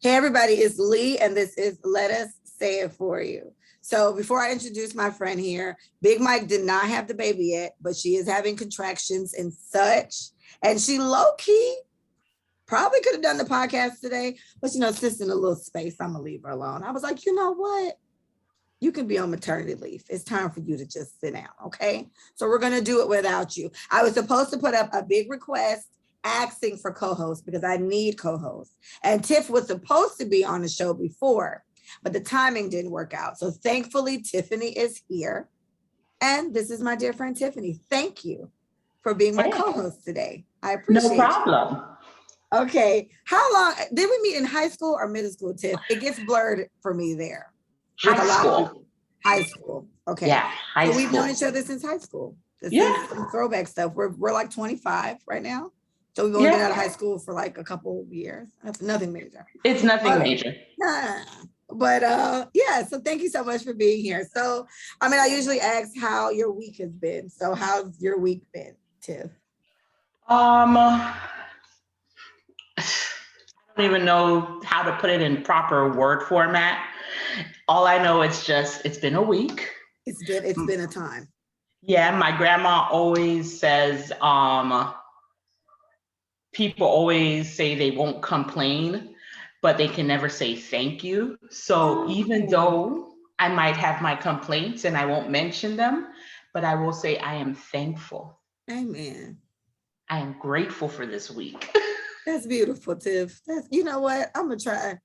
Hey everybody, it's Lee and this is Let Us Say It For You. So before I introduce my friend here, Big Mike did not have the baby yet, but she is having contractions and such. And she low-key probably could have done the podcast today, but sis in a little space, I'm gonna leave her alone. I was like, you know what? You can be on maternity leave. It's time for you to just sit down, okay? So we're gonna do it without you. I was supposed to put up a big request asking for co-hosts because I need co-hosts. And Tiff was supposed to be on the show before, but the timing didn't work out. So thankfully, Tiffany is here. And this is my dear friend, Tiffany. Thank you for being my co-host today. I appreciate it. No problem. Okay. How long did we meet in high school or middle school, Tiff? It gets blurred for me there. High school. High school. Okay. Yeah, high school. We've known each other since high school. This is some throwback stuff. We're like 25 right now. So we've only been out of high school for like a couple of years. That's nothing major. It's nothing major. But so thank you so much for being here. So, I usually ask how your week has been. So how's your week been, Tiff? I don't even know how to put it in proper word format. All I know it's been a week. It's been a time. Yeah, my grandma always says, people always say they won't complain, but they can never say thank you. So even though I might have my complaints and I won't mention them, but I will say I am thankful. Amen. I am grateful for this week. That's beautiful, Tiff. You know what? I'm gonna try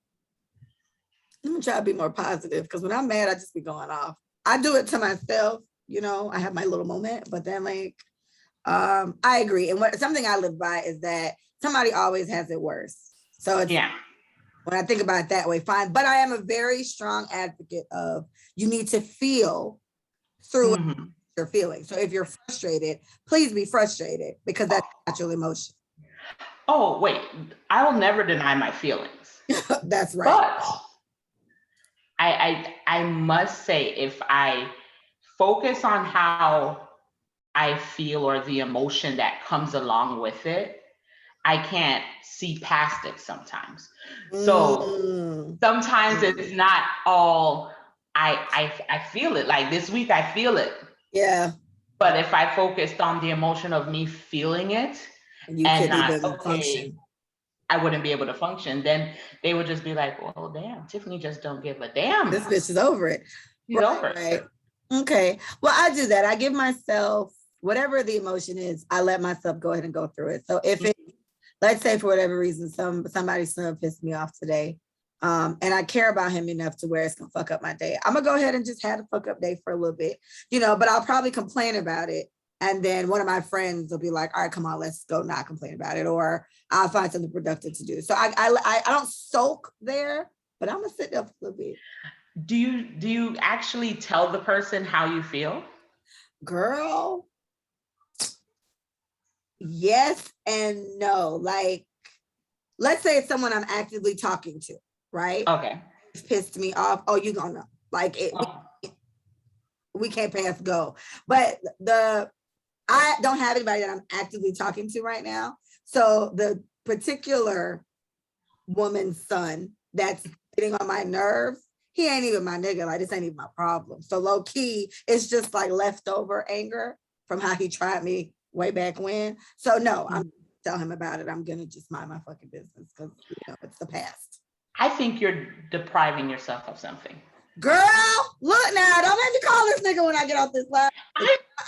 to be more positive because when I'm mad, I just be going off. I do it to myself, I have my little moment, but then I agree. And something I live by is that somebody always has it worse. So it's, when I think about it that way, fine. But I am a very strong advocate of you need to feel through your feelings. So if you're frustrated, please be frustrated because that's natural emotion. Oh, wait, I will never deny my feelings. That's right. But I must say, if I focus on how I feel or the emotion that comes along with it, I can't see past it sometimes. So sometimes it's not all I feel it. Like this week, I feel it. Yeah. But if I focused on the emotion of me feeling it and not function, I wouldn't be able to function. Then they would just be like, well, damn, Tiffany just don't give a damn. This bitch is over it. She's over it. Right. Okay. Well, I do that. I give myself whatever the emotion is, I let myself go ahead and go through it. So if it, let's say for whatever reason, somebody's son pissed me off today, and I care about him enough to where it's gonna fuck up my day, I'm gonna go ahead and just have a fuck up day for a little bit, but I'll probably complain about it. And then one of my friends will be like, all right, come on, let's go not complain about it. Or I'll find something productive to do. So I don't sulk there, but I'm gonna sit there for a little bit. Do you actually tell the person how you feel? Girl, yes and no. Like, let's say it's someone I'm actively talking to, right? Okay. It's pissed me off. Oh, you gonna know. Like we can't pass go. But I don't have anybody that I'm actively talking to right now. So the particular woman's son that's getting on my nerves, he ain't even my nigga. Like, this ain't even my problem. So low key, it's just like leftover anger from how he tried me way back when. So no, I'm tell him about it. I'm gonna just mind my fucking business because it's the past. I think you're depriving yourself of something. Girl, look now, don't make me call this nigga when I get off this line.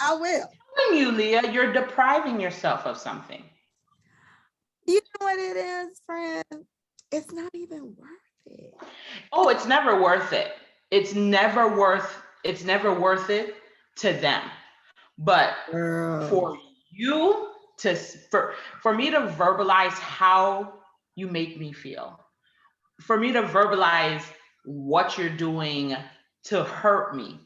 I will. You, Leah, you're depriving yourself of something. You know what it is, friend? It's not even worth it. Oh, it's never worth it. It's never worth it to them. But for you for me to verbalize how you make me feel, for me to verbalize what you're doing to hurt me,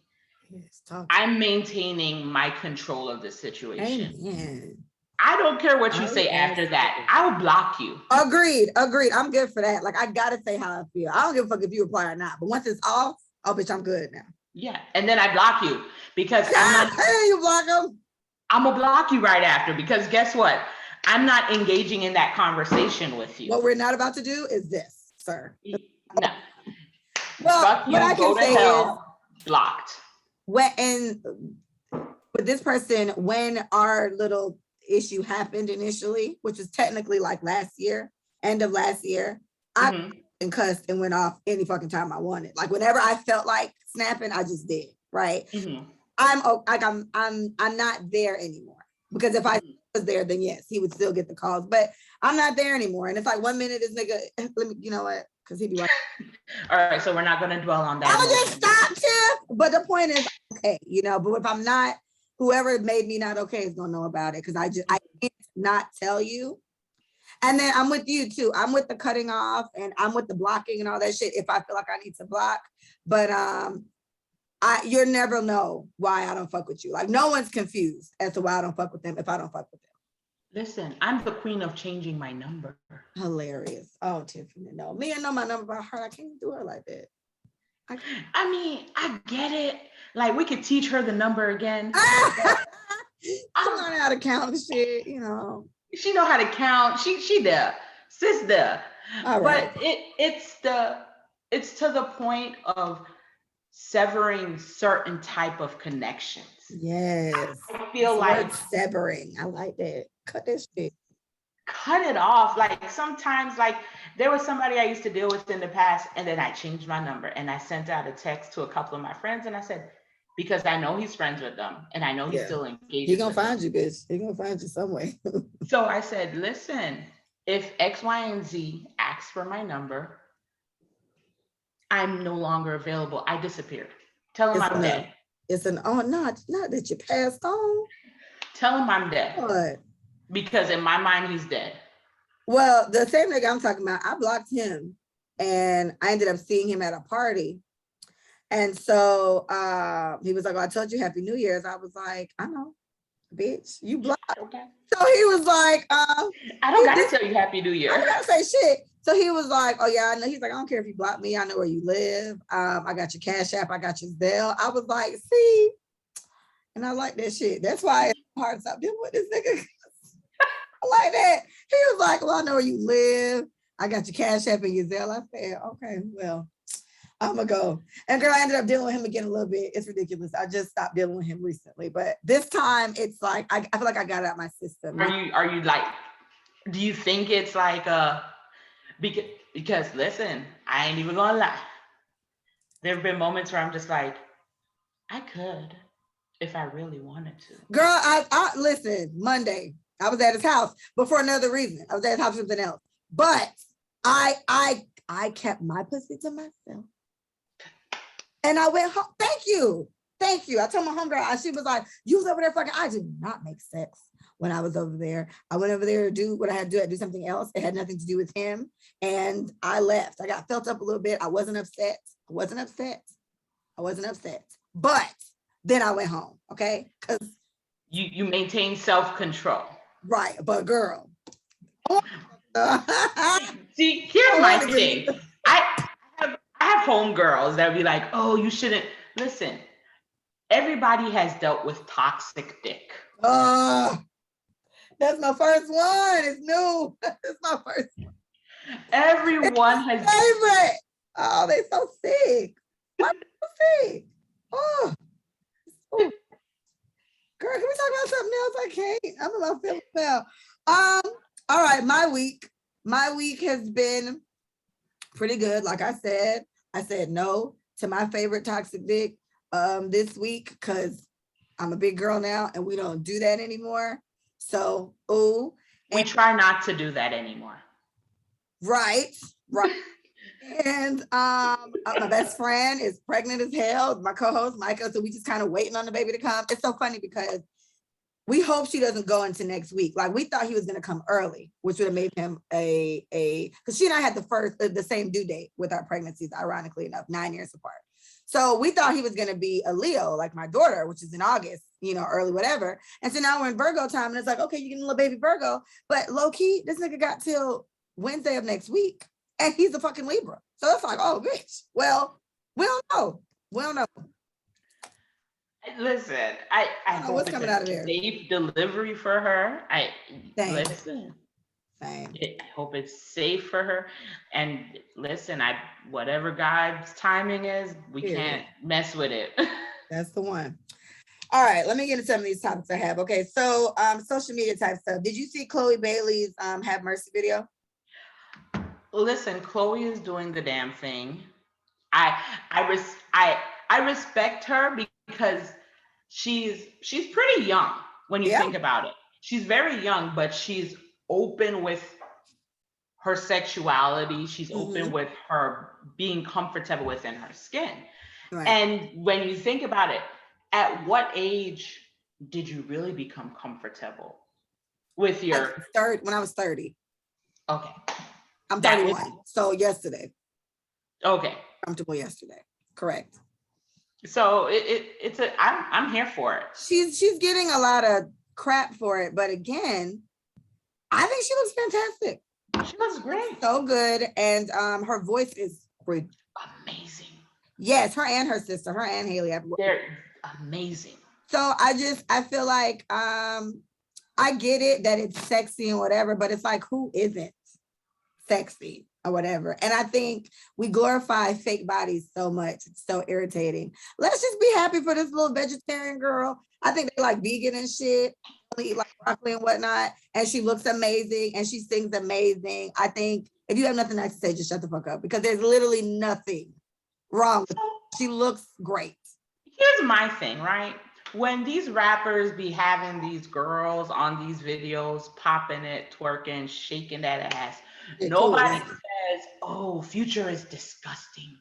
I'm maintaining my control of the situation. Amen. I don't care what you say after that. I'll block you. Agreed. I'm good for that. Like, I gotta say how I feel. I don't give a fuck if you reply or not. But once it's off, oh bitch, I'm good now. Yeah, and then I block you because I'm not. Hey, you block them. I'm gonna block you right after because guess what? I'm not engaging in that conversation with you. What we're not about to do is this. sir. No. Well, Fuck you, what I go can to say hell, blocked. and with this person, when our little issue happened initially, which was technically like last year, end of last year, I and cussed and went off any fucking time I wanted. Like whenever I felt like snapping, I just did. Right. I'm not there anymore. Because if I was there, then yes, he would still get the calls. But I'm not there anymore. And it's like 1 minute this nigga, let me, you know what? Because he'd be like, all right, so we're not going to dwell on that. I'll just stop, Tiff. But the point is, okay, you know, but if I'm not, whoever made me not okay is gonna know about it. Because I can't not tell you. And then I'm with you too. I'm with the cutting off and I'm with the blocking and all that shit if I feel like I need to block. But you'll never know why I don't fuck with you. Like no one's confused as to why I don't fuck with them if I don't fuck with them. Listen, I'm the queen of changing my number. Hilarious. Oh, Tiffany, no. Me, I know my number by heart. I can't do her like that. I mean, I get it. Like we could teach her the number again. She learn how to count the shit, you know. She know how to count. She there. Sis there. All right. But it's to the point of severing certain type of connections. Yes. I feel like severing. I like that. Cut this shit. Cut it off. Like sometimes, like there was somebody I used to deal with in the past, and then I changed my number and I sent out a text to a couple of my friends, and I said, because I know he's friends with them, and I know he's still engaged. He gonna find you, bitch. He gonna find you some way. So I said, listen, if X, Y, and Z asks for my number, I'm no longer available. I disappeared. Tell him I'm dead. It's not that you passed on. Tell him I'm dead. What? Because in my mind, he's dead. Well, the same nigga I'm talking about, I blocked him and I ended up seeing him at a party. And so he was like, oh, I told you Happy New Year's. I was like, I know, bitch, you blocked. Okay. So he was like, I don't gotta tell you Happy New Year. I don't gotta say shit. So he was like, oh yeah, I know. He's like, I don't care if you block me. I know where you live. I got your Cash App. I got your Zelle. I was like, see? And I like that shit. That's why it's hard to stop dealing with this nigga. I like that. He was like, well, I know where you live. I got your Cash App and your Zelle. I said, okay, well, I'm gonna go. And girl, I ended up dealing with him again a little bit. It's ridiculous. I just stopped dealing with him recently. But this time it's like, I feel like I got it out of my system. Are you like, do you think it's like, because listen, I ain't even gonna lie. There have been moments where I'm just like, I could if I really wanted to. Girl, I listen, Monday, I was at his house, but for another reason. I was at his house for something else. But I kept my pussy to myself. And I went home. Thank you. I told my homegirl, she was like, you was over there fucking. I did not make sex when I was over there. I went over there to do what I had to do. I do something else. It had nothing to do with him. And I left. I got felt up a little bit. I wasn't upset. But then I went home, okay? Because you maintain self-control. Right, but girl. See, here's my thing. I have homegirls that be like, oh, you shouldn't. Listen, everybody has dealt with toxic dick. That's my first one. It's new. It's my first one. Everyone has favorite. Oh, they so sick. Why so sick? Oh. Ooh. Girl, can we talk about something else? I can't. I'm in my feelings now. All right, my week has been pretty good. Like I said no to my favorite toxic dick this week because I'm a big girl now and we don't do that anymore. So, we try not to do that anymore. Right. And my best friend is pregnant as hell, my co-host Micah, so we just kind of waiting on the baby to come. It's so funny because we hope she doesn't go into next week. Like we thought he was gonna come early, which would have made him because she and I had the same due date with our pregnancies, ironically enough, 9 years apart. So we thought he was gonna be a Leo, like my daughter, which is in August, early, whatever. And so now we're in Virgo time, and it's like, okay, you're getting a little baby Virgo, but low key, this nigga got till Wednesday of next week. And he's a fucking Libra. So it's like, oh, bitch. Well, we don't know. Listen, I know what's coming out of there. Safe delivery for her. Listen. Same. I hope it's safe for her. And listen, whatever God's timing is, we can't mess with it. That's the one. All right, let me get into some of these topics I have. Okay, so social media type stuff. Did you see Chloe Bailey's Have Mercy video? Listen, Chloe is doing the damn thing. I respect her because she's pretty young when you think about it. She's very young, but she's open with her sexuality. She's open with her being comfortable within her skin. Right. And when you think about it, at what age did you really become comfortable with your when I was 30. Okay. I'm 31. So yesterday. Okay. Comfortable yesterday. Correct. So I'm here for it. She's getting a lot of crap for it, but again, I think she looks fantastic. She looks great. So good. And her voice is great. Amazing. Yes, her and her sister, her and Haley. They're amazing. So I feel like I get it that it's sexy and whatever, but it's like, who isn't sexy or whatever? And I think we glorify fake bodies so much. It's so irritating. Let's just be happy for this little vegetarian girl. I think they like vegan and shit, eat like broccoli and whatnot. And she looks amazing and she sings amazing. I think if you have nothing nice to say, just shut the fuck up, because there's literally nothing wrong with her. She looks great. Here's my thing, right? When these rappers be having these girls on these videos, popping it, twerking, shaking that ass, nobody says, oh, Future is disgusting.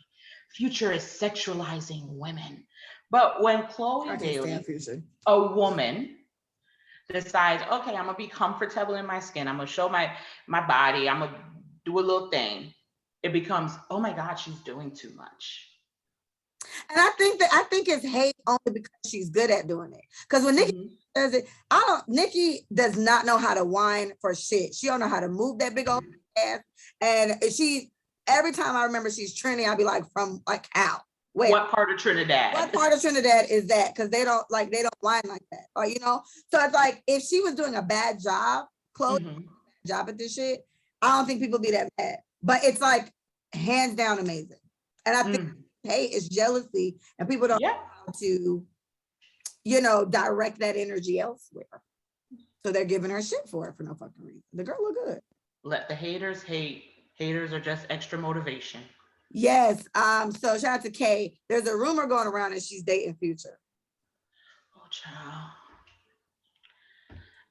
Future is sexualizing women. But when Chloe Bailey, a woman, decides, okay, I'm gonna be comfortable in my skin, I'm gonna show my body, I'm gonna do a little thing, it becomes, oh my God, she's doing too much. And I think it's hate only because she's good at doing it. Because when Nikki does it, Nikki does not know how to whine for shit. She don't know how to move that big old ass. And every time I remember she's trending, I'll be like, from like how? Where? What part of Trinidad? What part of Trinidad is that? Because they don't whine like that. Or so it's like, if she was doing a bad job, Chloe job at this shit, I don't think people be that mad. But it's like hands down amazing. And I think hate is jealousy, and people don't know how to, direct that energy elsewhere. So they're giving her shit for it for no fucking reason. The girl look good. Let the haters hate. Haters are just extra motivation. Yes. So shout out to Kay. There's a rumor going around that she's dating Future. Oh, child.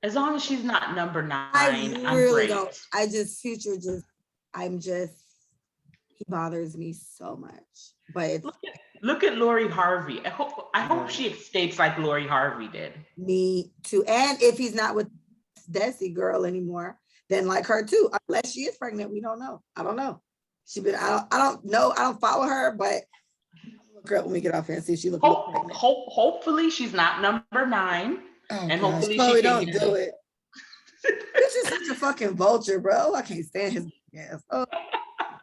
As long as she's not number 9, I really don't. He bothers me so much. But look at Lori Harvey. I hope she escapes like Lori Harvey did. Me too. And if he's not with Desi girl anymore, then like her too. Unless she is pregnant, we don't know. I don't know. I don't know. I don't follow her, but girl, when we get off here and see if she looks pregnant. Hopefully she's not number 9. And hopefully Chloe don't do it. It's just such a fucking vulture, bro. I can't stand his ass. Oh.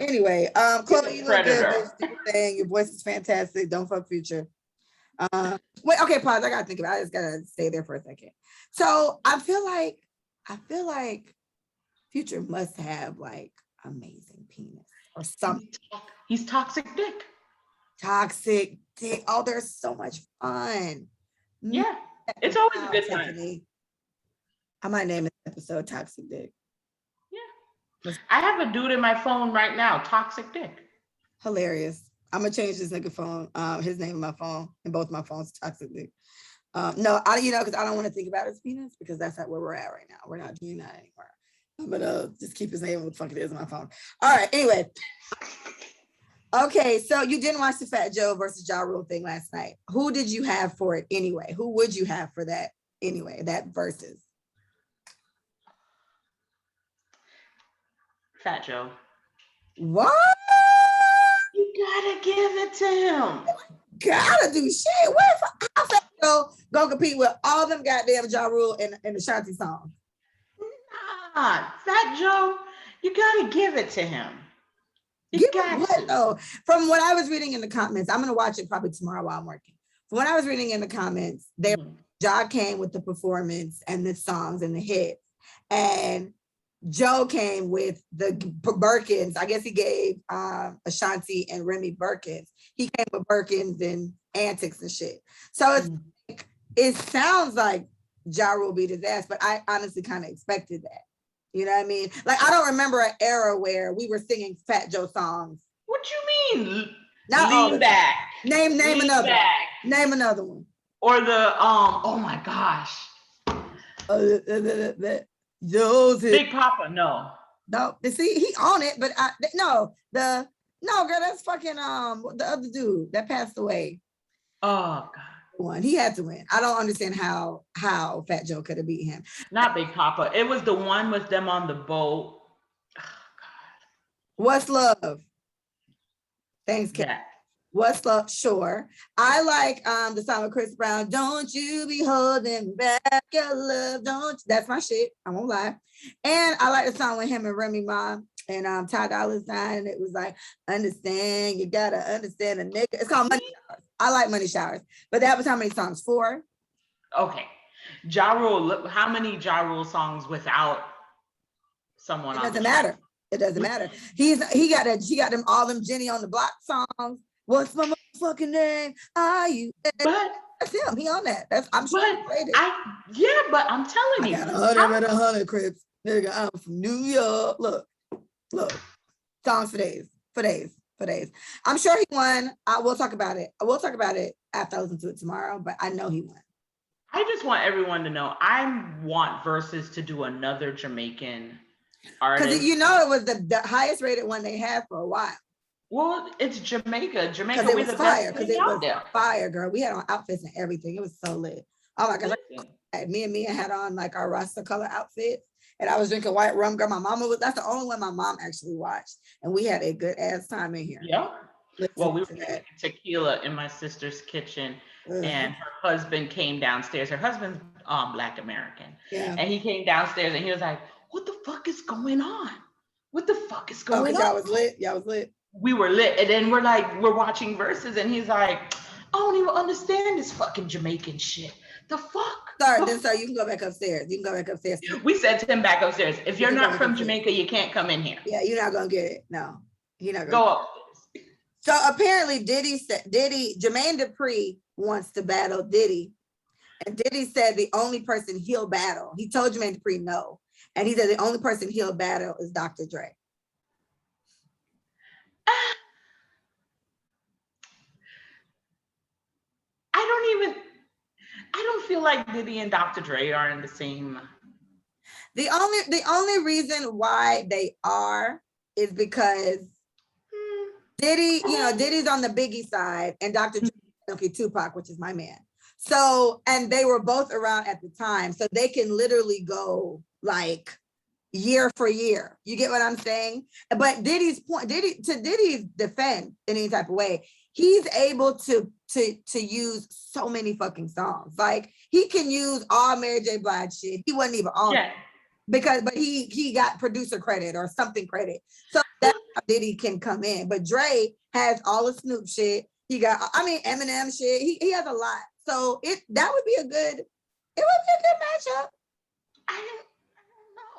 Anyway, Chloe, you look good. Your voice is fantastic. Don't fuck Future. Wait, okay, pause. I gotta think about it. I just gotta stay there for a second. So I feel like Future must have like amazing penis or something. He's toxic dick. Toxic dick. Oh, they're so much fun. Yeah, it's always a good time. Tiffany. I might name this episode Toxic Dick. I have a dude in my phone right now, Toxic Dick. Hilarious. I'm gonna change this nigga phone. His name in my phone, and both my phones, Toxic Dick. No, because I don't want to think about his penis, because that's not where we're at right now. We're not doing that anymore. I'm gonna just keep his name what the fuck it is in my phone. All right. Anyway. Okay, so you didn't watch the Fat Joe versus Ja Rule thing last night. Who did you have for it anyway? Who would you have for that anyway? That versus. Fat Joe. What? You gotta give it to him. Gotta do shit. How Fat Joe gonna compete with all them goddamn Ja Rule and the Shanti songs? Nah, Fat Joe, you gotta give it to him. You got to. Though? From what I was reading in the comments, I'm gonna watch it probably tomorrow while I'm working. From what I was reading in the comments, Ja came with the performance and the songs and the hits, and Joe came with the Birkins. I guess he gave Ashanti and Remy Birkins. He came with Birkins and antics and shit. So it sounds like Ja Rule beat his ass, but I honestly kind of expected that. You know what I mean? Like, I don't remember an era where we were singing Fat Joe songs. What you mean? Not Lean back. Name another one. Name another one. Or the oh my gosh. Big Papa, no. No, see, he on it, but no, girl, that's fucking the other dude that passed away. Oh God. One. He had to win. I don't understand how Fat Joe could have beat him. Not Big Papa. It was the one with them on the boat. Oh God. What's Love? Thanks, Kat. Yeah. What's Love? Sure. I like the song with Chris Brown. Don't you be holding back your love. Don't. That's my shit. I won't lie. And I like the song with him and Remy Ma and Ty Dolla $ign. It was like, understand, you gotta understand a nigga. It's called Money Showers. I like Money Showers. But that was how many songs? 4? Okay. Ja Rule, how many Ja Rule songs without someone? It doesn't matter. It doesn't matter. He got them all them Jenny on the Block songs. What's my motherfucking name? Are you? But that's him. He on that. I'm sure he played it. But I'm telling you. I got 100 Crips. Nigga, I'm from New York. Look. Songs for days. I'm sure he won. We'll talk about it. We'll talk about it after I listen to it tomorrow, but I know he won. I just want everyone to know, I want Versus to do another Jamaican artist. Because it was the highest rated one they had for a while. Well, it's Jamaica. Because it was fire. Because it was fire, girl. We had on outfits and everything. It was so lit. Oh my gosh. Me and Mia had on like our Rasta color outfits. And I was drinking white rum, girl. That's the only one my mom actually watched. And we had a good ass time in here. Yeah. Well, we were drinking tequila in my sister's kitchen. And her husband came downstairs. Her husband's Black American. Yeah. And he came downstairs and he was like, what the fuck is going on? What the fuck is going on? Y'all was lit. We were lit. And then we're watching Versus and he's like, I don't even understand this fucking Jamaican shit. The fuck? Sorry, you can go back upstairs. We said to him back upstairs, if you're not from Jamaica, you can't come in here. Yeah, you're not gonna get it. No, you're not gonna go upstairs. So apparently Jermaine Dupri wants to battle Diddy. And Diddy said the only person he'll battle, he told Jermaine Dupri no. And he said the only person he'll battle is Dr. Dre. I don't feel like Diddy and Dr. Dre are in the same. The only reason why they are is because Diddy, Diddy's on the Biggie side and Dr. Dre, Tupac, which is my man. So, and they were both around at the time. So they can literally go like year for year. You get what I'm saying? But Diddy's defense in any type of way, he's able to use so many fucking songs. Like he can use all Mary J. Blige shit. He wasn't even on it but he got producer credit or something credit. So that's how Diddy can come in. But Dre has all the Snoop shit. He got, Eminem shit. He has a lot. So that would be a good matchup. I don't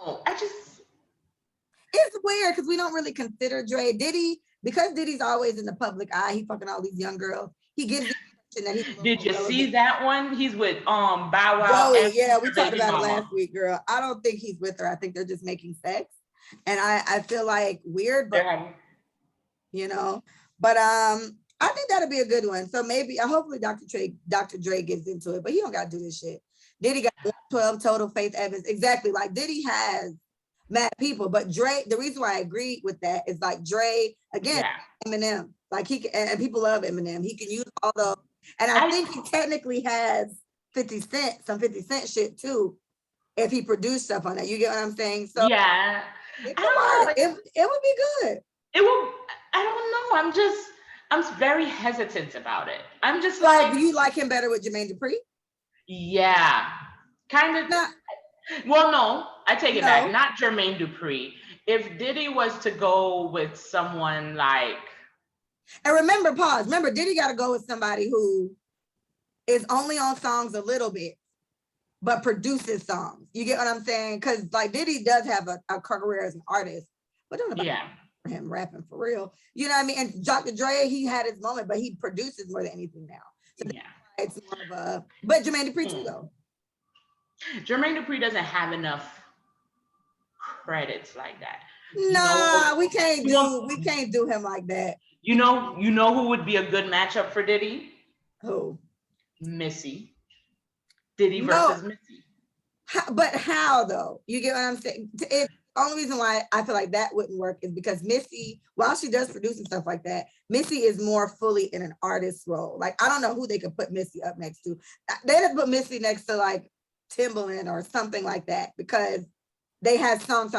know. It's weird because we don't really consider Dre. Because Diddy's always in the public eye, he fucking all these young girls. He gives the impression that Did you see that one? He's with Bow Wow. Joey, yeah, we talked about it last week, girl. I don't think he's with her. I think they're just making sex. And I feel like weird, but I think that'll be a good one. So maybe, hopefully Dr. Dre gets into it, but he don't got to do this shit. Diddy got 12 total, Faith Evans. Exactly. Like Diddy has mad people, but Dre, the reason why I agree with that is like Dre, again, Eminem. Like he can, and people love Eminem. He can use all those. And I think he technically has 50 Cent shit too, if he produced stuff on that. You get what I'm saying? So yeah. It would be good. It will, I don't know. I'm very hesitant about it. I'm just like, do you like him better with Jermaine Dupri? Yeah, kind of. Not. Well, no, I take it back. Not Jermaine Dupri. If Diddy was to go with someone like, and remember, Diddy got to go with somebody who is only on songs a little bit, but produces songs. You get what I'm saying? Because like Diddy does have a career as an artist, but don't about for him rapping for real. You know what I mean? And Dr. Dre, he had his moment, but he produces more than anything now. So it's more of a, but Jermaine Dupri too though. Jermaine Dupri doesn't have enough credits like that. Nah, we can't do him like that. You know who would be a good matchup for Diddy? Who? Missy. Diddy versus Missy. But how though? You get what I'm saying? The only reason why I feel like that wouldn't work is because Missy, while she does produce and stuff like that, Missy is more fully in an artist role. Like, I don't know who they could put Missy up next to. They just put Missy next to like Timbaland or something like that because they had song.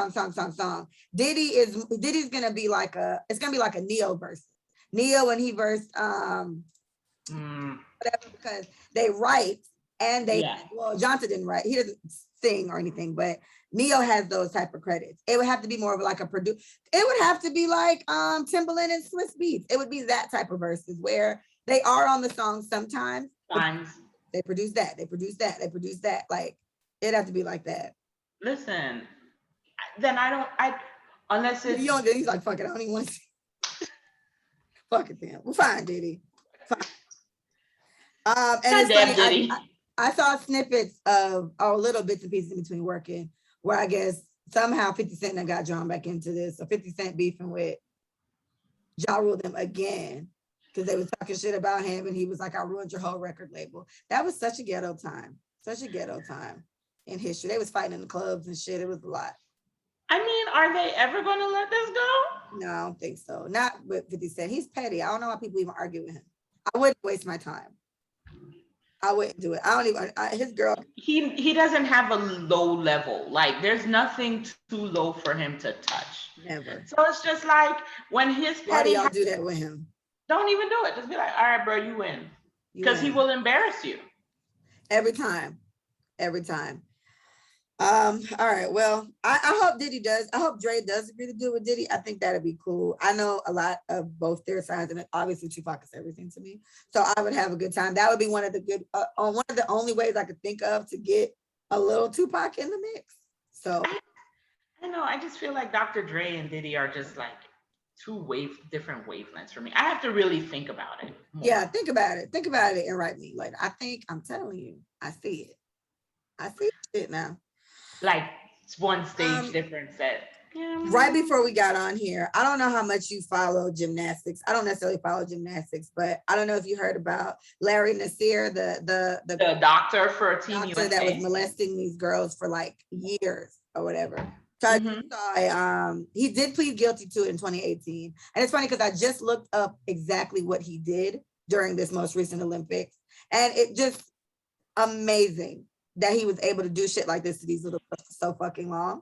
Diddy's gonna be like it's gonna be like a Neo verse. Neo when he versed whatever, because they write and they well, Johnson didn't write, he doesn't sing or anything, but Neo has those type of credits. It would have to be more of like a produce. It would have to be like Timbaland and Swiss Beats. It would be that type of verses where they are on the song sometimes. They produce that. Like it'd have to be like that. Listen, then unless it's he's like, fuck it, I don't even want to see. Fuck it then. Well, fine, Diddy. Fine. And it's funny, I saw snippets of little bits and pieces in between working where I guess somehow 50 Cent got drawn back into this. So 50 Cent beefing with Ja Rule them again because they was talking shit about him and he was like, I ruined your whole record label. That was such a ghetto time in history. They was fighting in the clubs and shit. It was a lot. I mean, are they ever going to let this go? No, I don't think so. Not with 50 Cent. He's petty. I don't know why people even argue with him. I wouldn't waste my time. I wouldn't do it. I don't even, his girl. He doesn't have a low level. Like there's nothing too low for him to touch. Never. So it's just like when his petty. Why do y'all do that with him? Don't even do it. Just be like, all right, bro, you win. Because he will embarrass you. Every time. All right. Well, I hope Diddy does. I hope Dre does agree to do it with Diddy. I think that'd be cool. I know a lot of both their sides, and obviously Tupac is everything to me. So I would have a good time. That would be one of the only ways I could think of to get a little Tupac in the mix. So I know. I just feel like Dr. Dre and Diddy are just like different wavelengths for me. I have to really think about it. More. Yeah, think about it and write me later. I'm telling you, I see it now. Like one stage difference that right before we got on here. I don't know how much you follow gymnastics. I don't necessarily follow gymnastics, but I don't know if you heard about Larry Nassir, the doctor for Team USA that was molesting these girls for like years or whatever. So he did plead guilty to it in 2018. And it's funny because I just looked up exactly what he did during this most recent Olympics. And it just amazing that he was able to do shit like this to these little girls for so fucking long.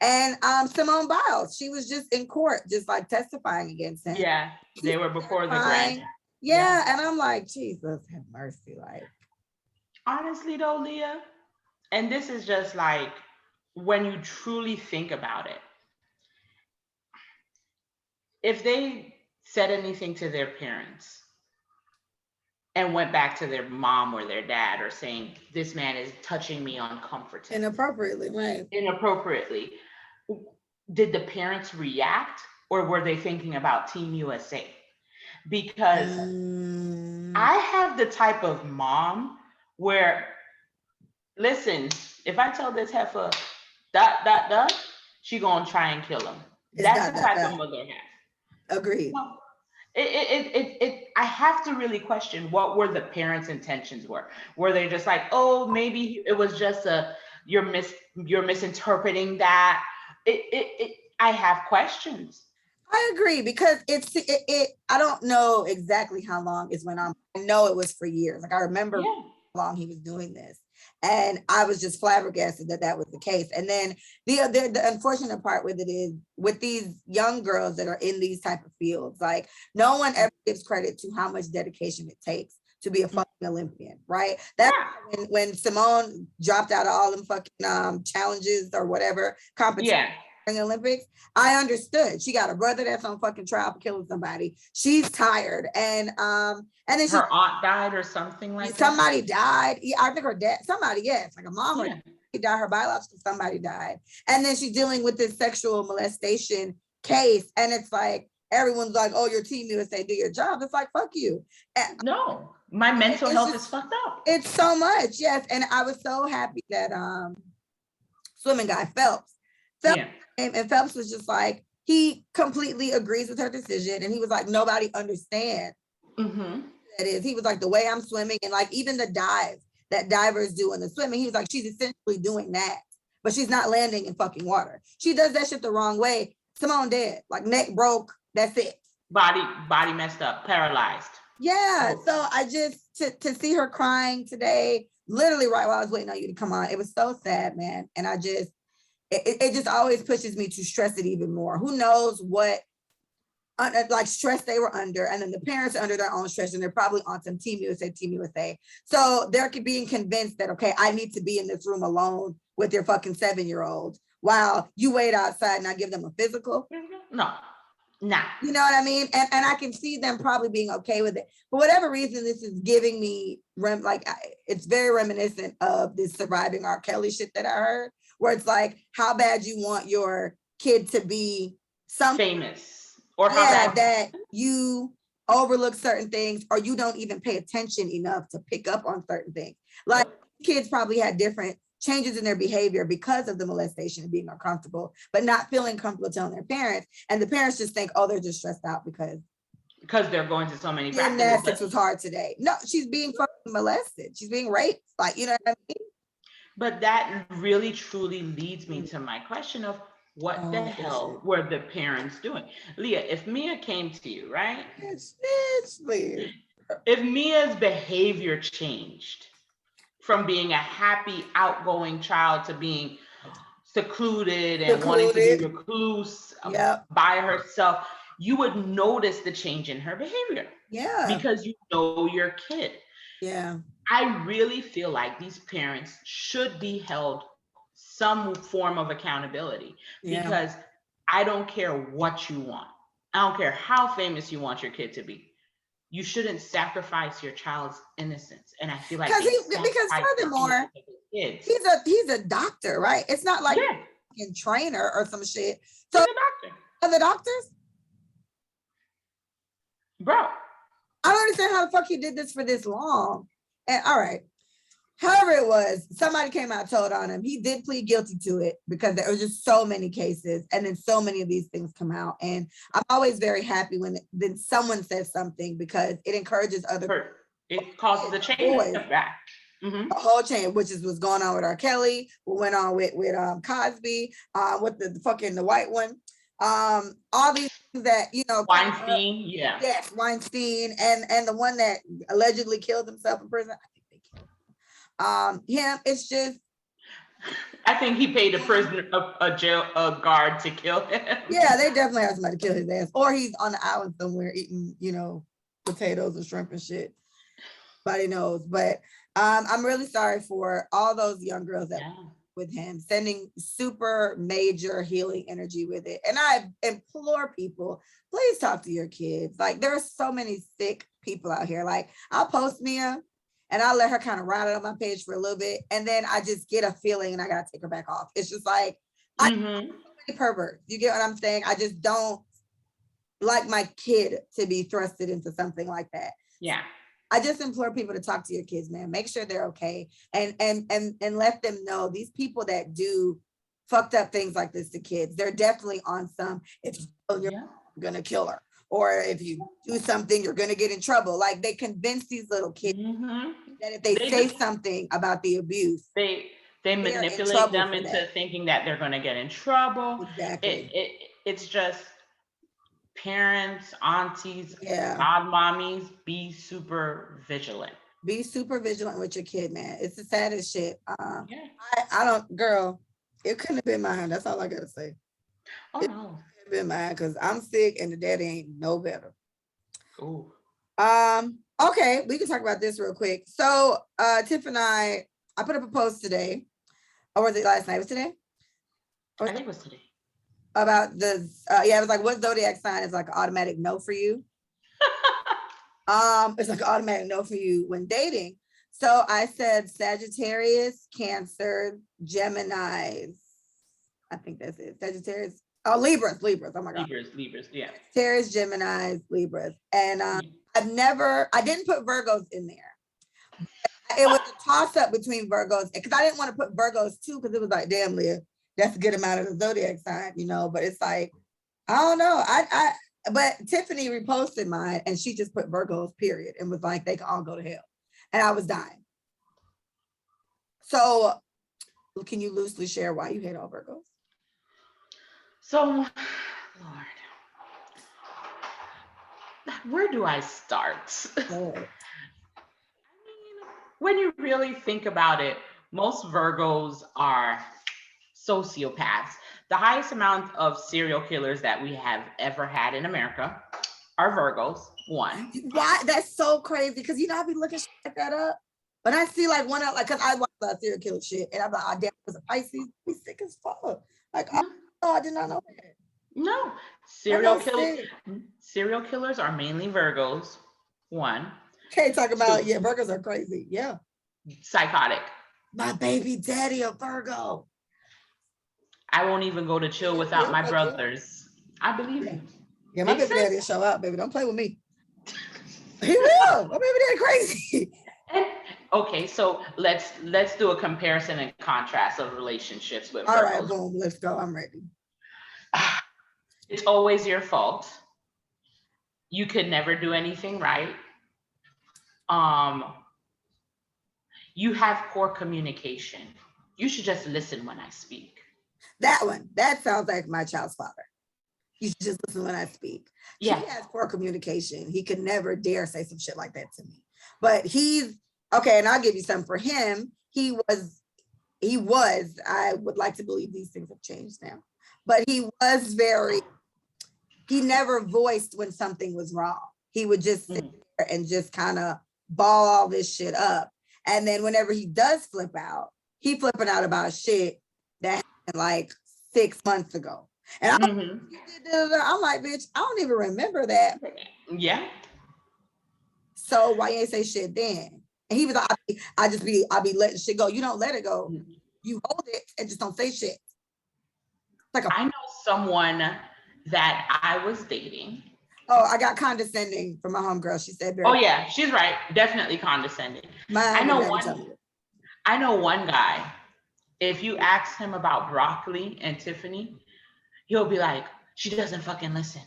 And Simone Biles, she was just in court, just like testifying against him. Yeah, they were before the grand. Yeah, and I'm like, Jesus, have mercy. Like, honestly though, Leah, and this is just like when you truly think about it, if they said anything to their parents and went back to their mom or their dad or saying, this man is touching me uncomfortably. Inappropriately, right. Inappropriately. Did the parents react or were they thinking about Team USA? Because I have the type of mom where, listen, if I tell this heifer, she gonna try and kill him. That's the type of mother I have. Agreed. No. I have to really question what were the parents' intentions were. Were they just like, oh, maybe it was just you're misinterpreting that. I have questions. I agree because I don't know exactly how long it went on. I know it was for years. Like I remember how long he was doing this. And I was just flabbergasted that was the case. And then the unfortunate part with it is with these young girls that are in these type of fields, like no one ever gives credit to how much dedication it takes to be a fucking Olympian, right? That's when Simone dropped out of all them fucking challenges or whatever competition. in the Olympics, I understood. She got a brother that's on fucking trial for killing somebody. She's tired. And then her aunt died or something like somebody died. Yeah, I think her dad, somebody, yes, like a mom or Yeah. died, her biological somebody died. And then she's dealing with this sexual molestation case. And it's like everyone's like, oh, your team USA, do your job. It's like, fuck you. And No, my mental health is fucked up. it's so much, yes. And I was so happy that swimming guy Phelps Yeah. and Phelps was just like, he completely agrees with her decision. And he was like, nobody understands. Mm-hmm. That is, he was like, the way I'm swimming, and like even the dive that divers do in the swimming, he was like, she's essentially doing that, but she's not landing in fucking water. She does that shit the wrong way. Simone dead, like neck broke, that's it. Body messed up, paralyzed. Yeah, so I just, to see her crying today, literally right while I was waiting on you to come on, it was so sad, man. And I just, it just always pushes me to stress it even more. Who knows what like stress they were under, and then the parents are under their own stress, and they're probably on some Team USA. So they're being convinced that, okay, I need to be in this room alone with your fucking 7-year-old while you wait outside and I give them a physical. No, nah. You know what I mean? And I can see them probably being okay with it. For whatever reason, this is giving me it's very reminiscent of this Surviving R. Kelly shit that I heard, where it's like, how bad you want your kid to be something famous, or how bad that you overlook certain things, or you don't even pay attention enough to pick up on certain things. Like kids probably had different changes in their behavior because of the molestation and being uncomfortable, but not feeling comfortable telling their parents. And the parents just think, oh, they're just stressed out because they're going to so many practices. Gymnastics was hard today. No, she's being fucking molested. She's being raped. Like, you know what I mean? But that really truly leads me to my question of what the hell were the parents doing? Leah, if Mia came to you, right? If Mia's behavior changed from being a happy, outgoing child to being secluded and wanting to be recluse by herself, you would notice the change in her behavior. Yeah. Because you know your kid. Yeah. I really feel like these parents should be held some form of accountability, because I don't care what you want. I don't care how famous you want your kid to be. You shouldn't sacrifice your child's innocence. And I feel like because furthermore, he's a doctor, right? It's not like a trainer or some shit. So he's a doctor. Are the doctors? Bro, I don't understand how the fuck he did this for this long. And all right, however it was, somebody came out and told on him. He did plead guilty to it because there were just so many cases, and then so many of these things come out. And I'm always very happy when then someone says something, because it encourages other. It causes a chain back. Mm-hmm. A whole chain, which is what's going on with R. Kelly, what went on with Cosby, with the fucking the white one, all these things that, you know, Weinstein, yes, Weinstein, and the one that allegedly killed himself in prison. I think they killed him. Yeah, it's just. I think he paid a guard to kill him. Yeah, they definitely have somebody to kill his ass, or he's on the island somewhere eating, you know, potatoes and shrimp and shit. Nobody knows, but I'm really sorry for all those young girls that with him, sending super major healing energy with it. And I implore people, please talk to your kids. Like, there are so many sick people out here. Like, I'll post Mia and I'll let her kind of ride it on my page for a little bit, and then I just get a feeling and I gotta take her back off. It's just like, I'm a pervert. You get what I'm saying? I just don't like my kid to be thrusted into something like that. Yeah. I just implore people to talk to your kids, man. Make sure they're okay, and let them know these people that do fucked up things like this to kids, they're definitely on some. If you're gonna kill her, or if you do something, you're gonna get in trouble. Like, they convince these little kids that if they say something about the abuse, they manipulate them into thinking that they're gonna get in trouble. Exactly. It's just. Parents, aunties, godmommies, be super vigilant. Be super vigilant with your kid, man. It's the saddest shit. I don't, girl, it couldn't have been mine. That's all I gotta say. Oh, no. It couldn't have been mine, because I'm sick and the daddy ain't no better. Ooh. Okay, we can talk about this real quick. So Tiff and I put up a post today, or was it last night? Was it today? I think it was today. about the yeah, it was like, what zodiac sign is like automatic no for you? It's like automatic no for you when dating. So I said Sagittarius, Cancer, Geminis. I think that's it. Sagittarius. Oh, Libras. Oh my God. Libras, yeah. Sagittarius, Geminis, Libras. And I didn't put Virgos in there. It was a toss up between Virgos because I didn't want to put Virgos too because it was like, damn, Leah, that's a good amount of the zodiac sign, you know. But it's like, I don't know. But Tiffany reposted mine and she just put Virgos, period, and was like, they can all go to hell. And I was dying. So can you loosely share why you hate all Virgos? So, Lord, where do I start? When you really think about it, most Virgos are sociopaths. The highest amount of serial killers that we have ever had in America are Virgos, one. Why? That's so crazy because, you know, I be looking shit like that up. But I see like one of, like, because I watch a lot of serial killer shit and I'm like, oh, damn, it was a Pisces. Be sick as fuck. Like, oh, I did not know that. No, serial killers are mainly Virgos, one. Can't talk about, yeah, Virgos are crazy. Yeah. Psychotic. My baby daddy a Virgo. I won't even go to chill without my brothers. I believe you. Yeah, my baby daddy will show up, baby. Don't play with me. He will. My baby daddy crazy. And, okay, so let's do a comparison and contrast of relationships with Virgos. All right, boom, let's go. I'm ready. It's always your fault. You could never do anything right. You have poor communication. You should just listen when I speak. That sounds like my child's father. You should just listen when I speak. Yeah. He has poor communication. He could never dare say some shit like that to me. But he's okay, and I'll give you some for him. He was, I would like to believe these things have changed now, but he never voiced when something was wrong. He would just sit there and just kind of ball all this shit up. And then whenever he does flip out, he flipping out about shit that happened like 6 months ago. And I'm like, bitch, I don't even remember that. Yeah. So why you ain't say shit then? And he was like, I'll be letting shit go. You don't let it go. You hold it and just don't say shit. I know someone that I was dating. Oh, I got condescending from my homegirl. She said, oh yeah, she's right. Definitely condescending. I know one guy, if you ask him about broccoli and Tiffany, he'll be like, she doesn't fucking listen.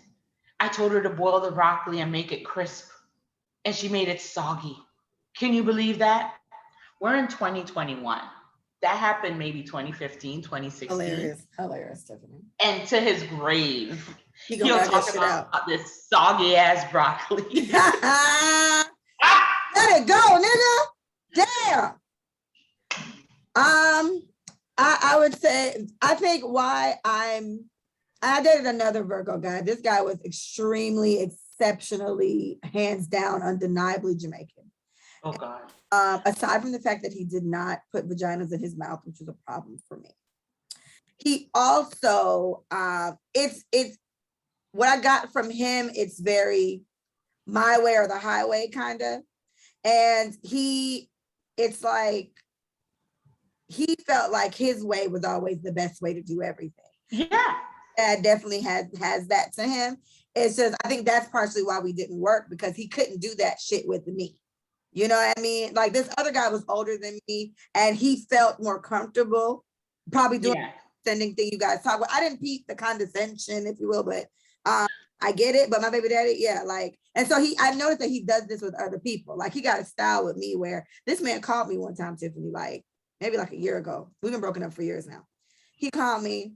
I told her to boil the broccoli and make it crisp, and she made it soggy. Can you believe that? We're in 2021. That happened maybe 2015, 2016. Hilarious, Tiffany. And to his grave, he'll talk about this soggy ass broccoli. Let it go, nigga. Damn. I would say, I think why I dated another Virgo guy. This guy was extremely, exceptionally, hands down, undeniably Jamaican. Oh God. Aside from the fact that he did not put vaginas in his mouth, which was a problem for me. He also, it's what I got from him, it's very my way or the highway kind of. And it's like, he felt like his way was always the best way to do everything. Yeah. Dad definitely has that to him. It's just, I think that's partially why we didn't work, because he couldn't do that shit with me. You know what I mean? Like, this other guy was older than me and he felt more comfortable probably doing the sending thing you guys talk about. I didn't peep the condescension, if you will, but I get it. But my baby daddy, yeah, like, and so I noticed that he does this with other people. Like, he got a style with me where this man called me one time, Tiffany, like maybe like a year ago. We've been broken up for years now. He called me.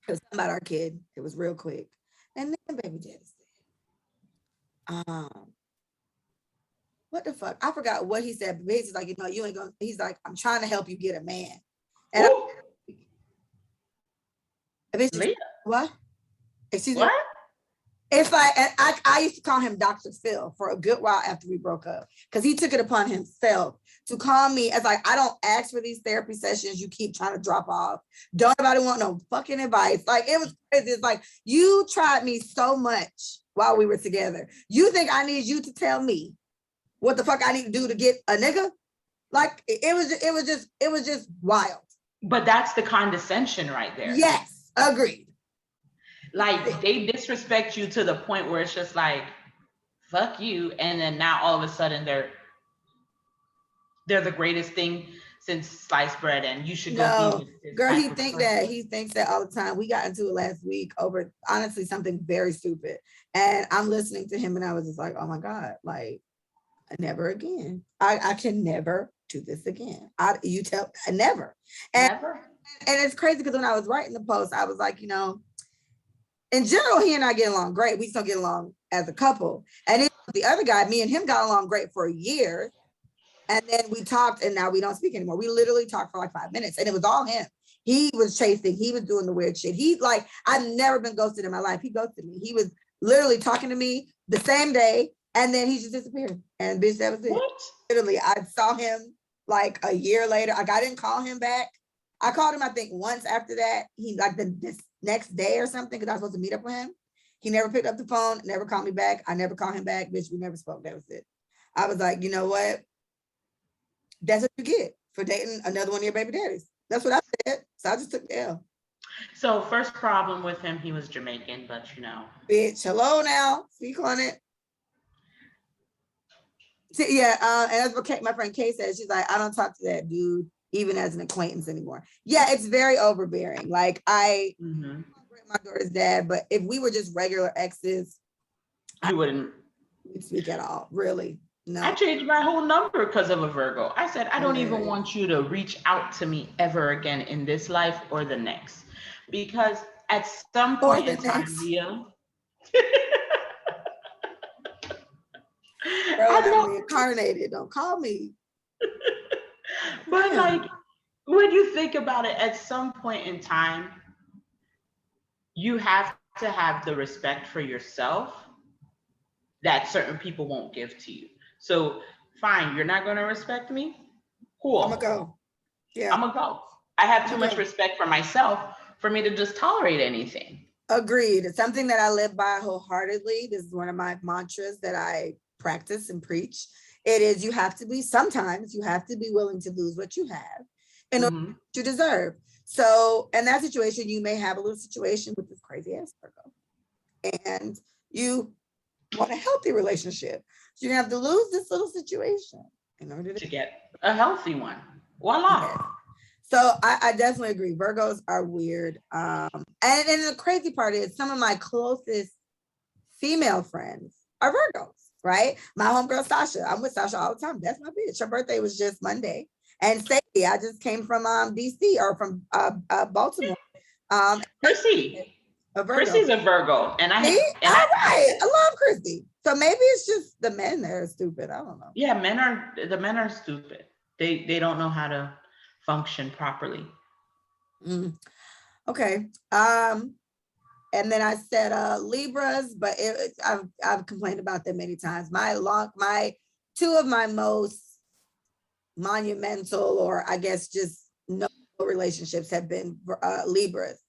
It was about our kid. It was real quick. And then baby daddy said, what the fuck? I forgot what he said. But he's like, you know, you ain't gonna, he's like, I'm trying to help you get a man. And Leah. what? Excuse me? What? It's like, and I used to call him Dr. Phil for a good while after we broke up, because he took it upon himself to call me as like, I don't ask for these therapy sessions. You keep trying to drop off. Don't nobody want no fucking advice. Like, it was crazy. It's like, you tried me so much while we were together. You think I need you to tell me what the fuck I need to do to get a nigga? Like, it was just wild. But that's the condescension right there. Yes, agreed. Like, they disrespect you to the point where it's just like, fuck you. And then now all of a sudden they're the greatest thing since sliced bread, and you should go be with this girl, type he of thinks person. that all the time. We got into it last week over honestly something very stupid. And I'm listening to him and I was just like, oh my God, like, never again. I can never do this again. Never. Never. And it's crazy because when I was writing the post, I was like, in general, he and I get along great. We just don't get along as a couple. And the other guy, me and him got along great for a year. And then we talked and now we don't speak anymore. We literally talked for like 5 minutes and it was all him. He was chasing, he was doing the weird shit. I've never been ghosted in my life. He ghosted me. He was literally talking to me the same day and then he just disappeared. And bitch, that was it. What? Literally, I saw him like a year later. Like, I didn't call him back. I called him, I think, once after that. He like this next day or something because I was supposed to meet up with him. He never picked up the phone, never called me back. I never called him back. Bitch, we never spoke. That was it. I was like, you know what? That's what you get for dating another one of your baby daddies. That's what I said. So I just took the L. So first problem with him, he was Jamaican, but Bitch, hello now. Speak on it. Yeah, and that's what my friend Kay said. She's like, I don't talk to that dude even as an acquaintance anymore. Yeah, it's very overbearing. Like, I'm my daughter's dad, but if we were just regular exes, you wouldn't speak at all. Really. No. I changed my whole number because of a Virgo. I said, I don't even want you to reach out to me ever again in this life or the next. Because at some point in time, Leah, I'm reincarnated. Don't call me. But like, when you think about it, at some point in time, you have to have the respect for yourself that certain people won't give to you. So fine, you're not going to respect me? Cool. I'm going to go. Yeah. I'm going to go. I have too much respect for myself for me to just tolerate anything. Agreed. It's something that I live by wholeheartedly. This is one of my mantras that I practice and preach. It is, sometimes you have to be willing to lose what you have in order to deserve. So in that situation, you may have a little situation with this crazy ass Virgo. And you want a healthy relationship. So you're gonna have to lose this little situation in order to get a healthy one. Voila. Yeah. So I definitely agree. Virgos are weird. And the crazy part is some of my closest female friends are Virgos, right? My homegirl Sasha. I'm with Sasha all the time. That's my bitch. Her birthday was just Monday. And Sadie, I just came from DC or from Baltimore. Chrissy. Chrissy's a Virgo, and all right, I love Chrissy. So maybe it's just the men that are stupid. I don't know. Yeah, the men are stupid. They don't know how to function properly. Okay. And then I said Libras, but I've complained about them many times. Two of my most monumental, or I guess just no relationships, have been Libras.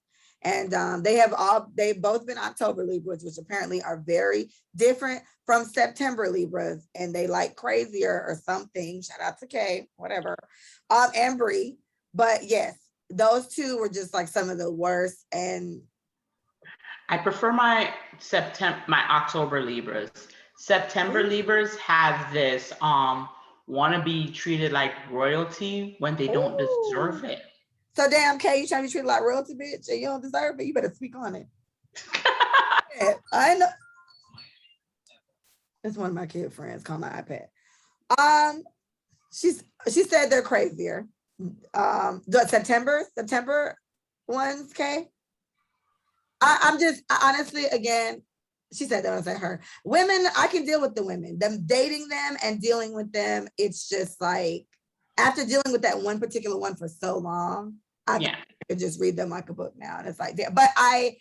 And they've both been October Libras, which apparently are very different from September Libras, and they like crazier or something. Shout out to Kay, whatever, and Bree. But yes, those two were just like some of the worst. And I prefer my October Libras. September Libras have this want to be treated like royalty when they don't deserve it. So damn, Kay, you trying to be treated like royalty, bitch, and you don't deserve it. You better speak on it. Yeah, I know. That's one of my kid friends called my iPad. She said they're crazier. The September ones, Kay. I'm just honestly, again, she said that. I said her. Women, I can deal with the women. Them dating them and dealing with them. It's just like after dealing with that one particular one for so long, I can just read them like a book now. And it's like, but I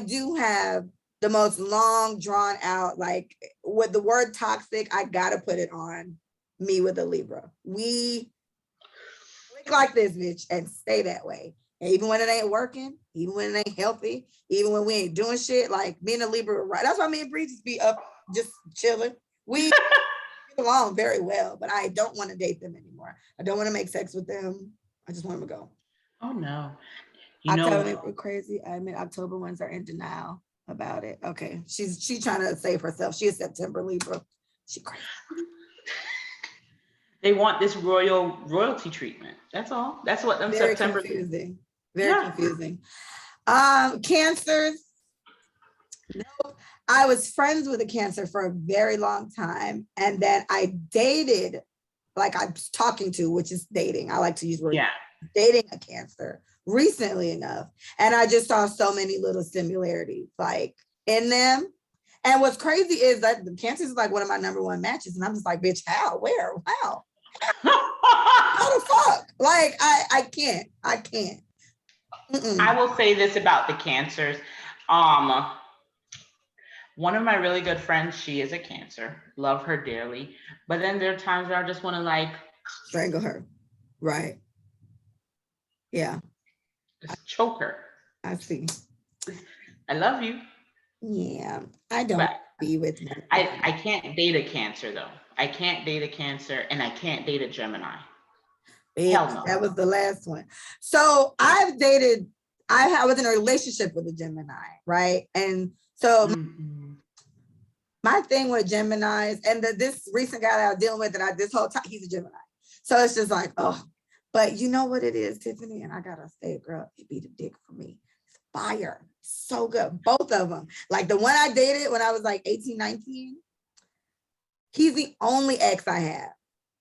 do have the most long drawn out, like with the word toxic, I gotta put it on me with a Libra. We click like this, bitch, and stay that way. And even when it ain't working, even when it ain't healthy, even when we ain't doing shit, like me and a Libra, right? That's why me and Bree just be up, just chilling. We get along very well, but I don't want to date them anymore. I don't want to make sex with them. I just want them to go. Oh no. October crazy. I admit October ones are in denial about it. Okay. She's trying to save herself. She is September Libra. She crazy. They want this royalty treatment. That's all. That's what them Very September. Confusing. Very confusing. Cancers. No, I was friends with a Cancer for a very long time. And then I dated, like I'm talking to, which is dating. I like to use word. Yeah. Dating a Cancer recently enough. And I just saw so many little similarities like in them. And what's crazy is that the Cancers is like one of my number one matches. And I'm just like, bitch, how? Where? How? How the fuck? Like, I can't. Mm-mm. I will say this about the Cancers. One of my really good friends, she is a Cancer. Love her dearly. But then there are times where I just want to like strangle her. Right. Yeah. Just choke her. I see. I love you. Yeah. I don't be with me. I can't date a Cancer though. I can't date a Cancer and I can't date a Gemini. Hell no. That was the last one. So I was in a relationship with a Gemini, right? And so my thing with Geminis, and this recent guy that I was dealing with, this whole time, he's a Gemini. So it's just like, oh, but you know what it is, Tiffany? And I gotta say, girl, it be the dick for me. It's fire. So good. Both of them. Like the one I dated when I was like 18, 19, he's the only ex I have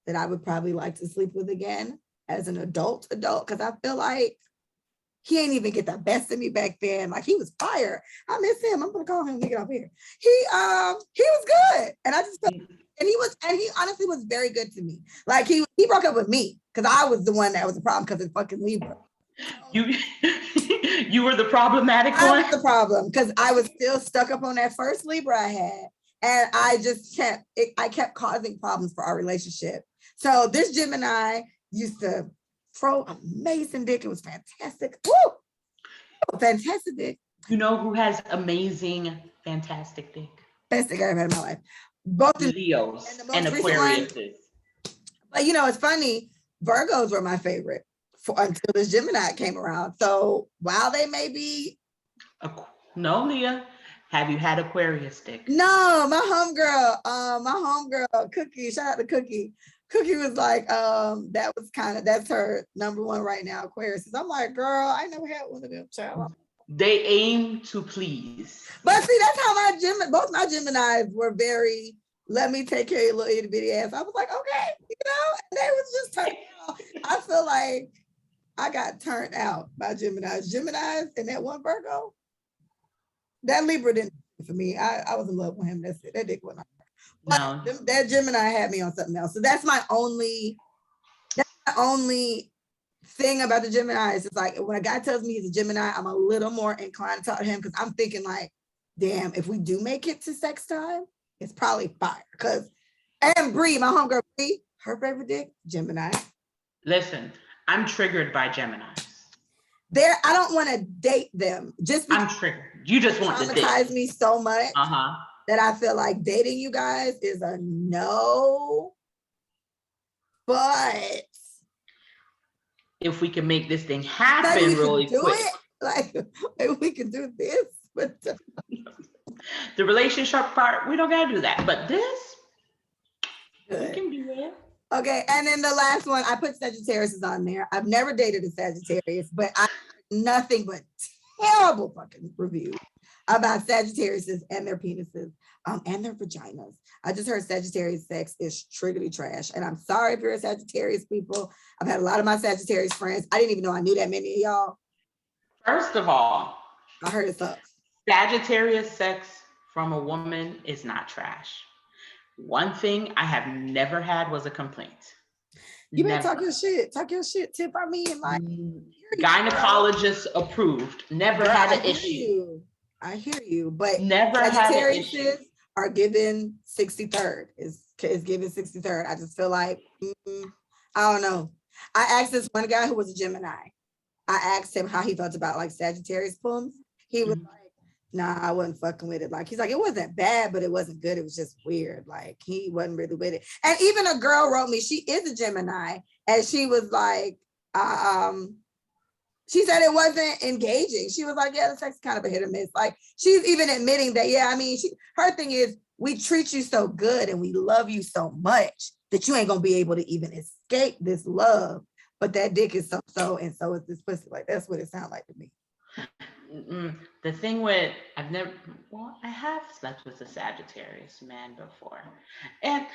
that I would probably like to sleep with again as an adult, because I feel like he ain't even get the best of me back then. Like he was fire. I miss him. I'm gonna call him when we get up here. He was good. And I just felt, and he honestly was very good to me. Like he broke up with me because I was the one that was the problem because it's fucking Libra. You were the problematic one? I was the problem because I was still stuck up on that first Libra I had. And I just kept causing problems for our relationship. So this Gemini used to throw amazing dick. It was fantastic. Woo! Fantastic dick. You know who has amazing, fantastic dick? Best dick I ever had in my life. Both Leos and Aquariuses. But you know, it's funny. Virgos were my favorite until this Gemini came around. So while they may be... No, Leah. Have you had Aquarius dick? No, my homegirl, Cookie, shout out to Cookie. Cookie was like, that's her number one right now, Aquarius. I'm like, girl, I never had one of them, child. They aim to please. But see, that's how both my Geminis were very, let me take care of your little itty bitty ass. I was like, okay, and they was just turned out. I feel like I got turned out by Geminis. Geminis and that one Virgo, that Libra didn't for me. I was in love with him. That's it. That dick wasn't. No. That Gemini had me on something else. So that's my only thing about the Gemini. It's like when a guy tells me he's a Gemini, I'm a little more inclined to talk to him because I'm thinking like, damn, if we do make it to sex time, it's probably fire. And Bree, my homegirl Bree, her favorite dick, Gemini. Listen, I'm triggered by Geminis. I don't want to date them. Just because I'm triggered. You just want to date. Traumatize me so much that I feel like dating you guys is a no. But if we can make this thing happen really quick, if we can do this, but the relationship part, we don't gotta do that. But this, we can do it. Okay, and then the last one, I put Sagittarius on there. I've never dated a Sagittarius, but I nothing but terrible fucking reviews about Sagittariuses and their penises and their vaginas. I just heard Sagittarius sex is truly trash. And I'm sorry if you're a Sagittarius people. I've had a lot of my Sagittarius friends. I didn't even know I knew that many of y'all. First of all, I heard it sucks. Sagittarius sex from a woman is not trash. One thing I have never had was a complaint. You better talk your shit. Talk your shit, Tiff. I mean, like, gynecologist approved. Never had an issue. I hear you, but Never had an issue. Sagittariuses are given 63rd. Is given 63rd. I just feel like I don't know. I asked this one guy who was a Gemini. I asked him how he felt about like Sagittarius poems. He was like, nah, I wasn't fucking with it. Like, he's like, it wasn't bad, but it wasn't good. It was just weird. Like, he wasn't really with it. And even a girl wrote me, she is a Gemini, and she was like, she said it wasn't engaging. She was like, yeah, the sex is kind of a hit or miss. Like, she's even admitting that, yeah, I mean, her thing is, we treat you so good and we love you so much that you ain't gonna be able to even escape this love. But that dick is so, and so is this pussy. Like, that's what it sounds like to me. The thing with, I have slept with a Sagittarius man before. And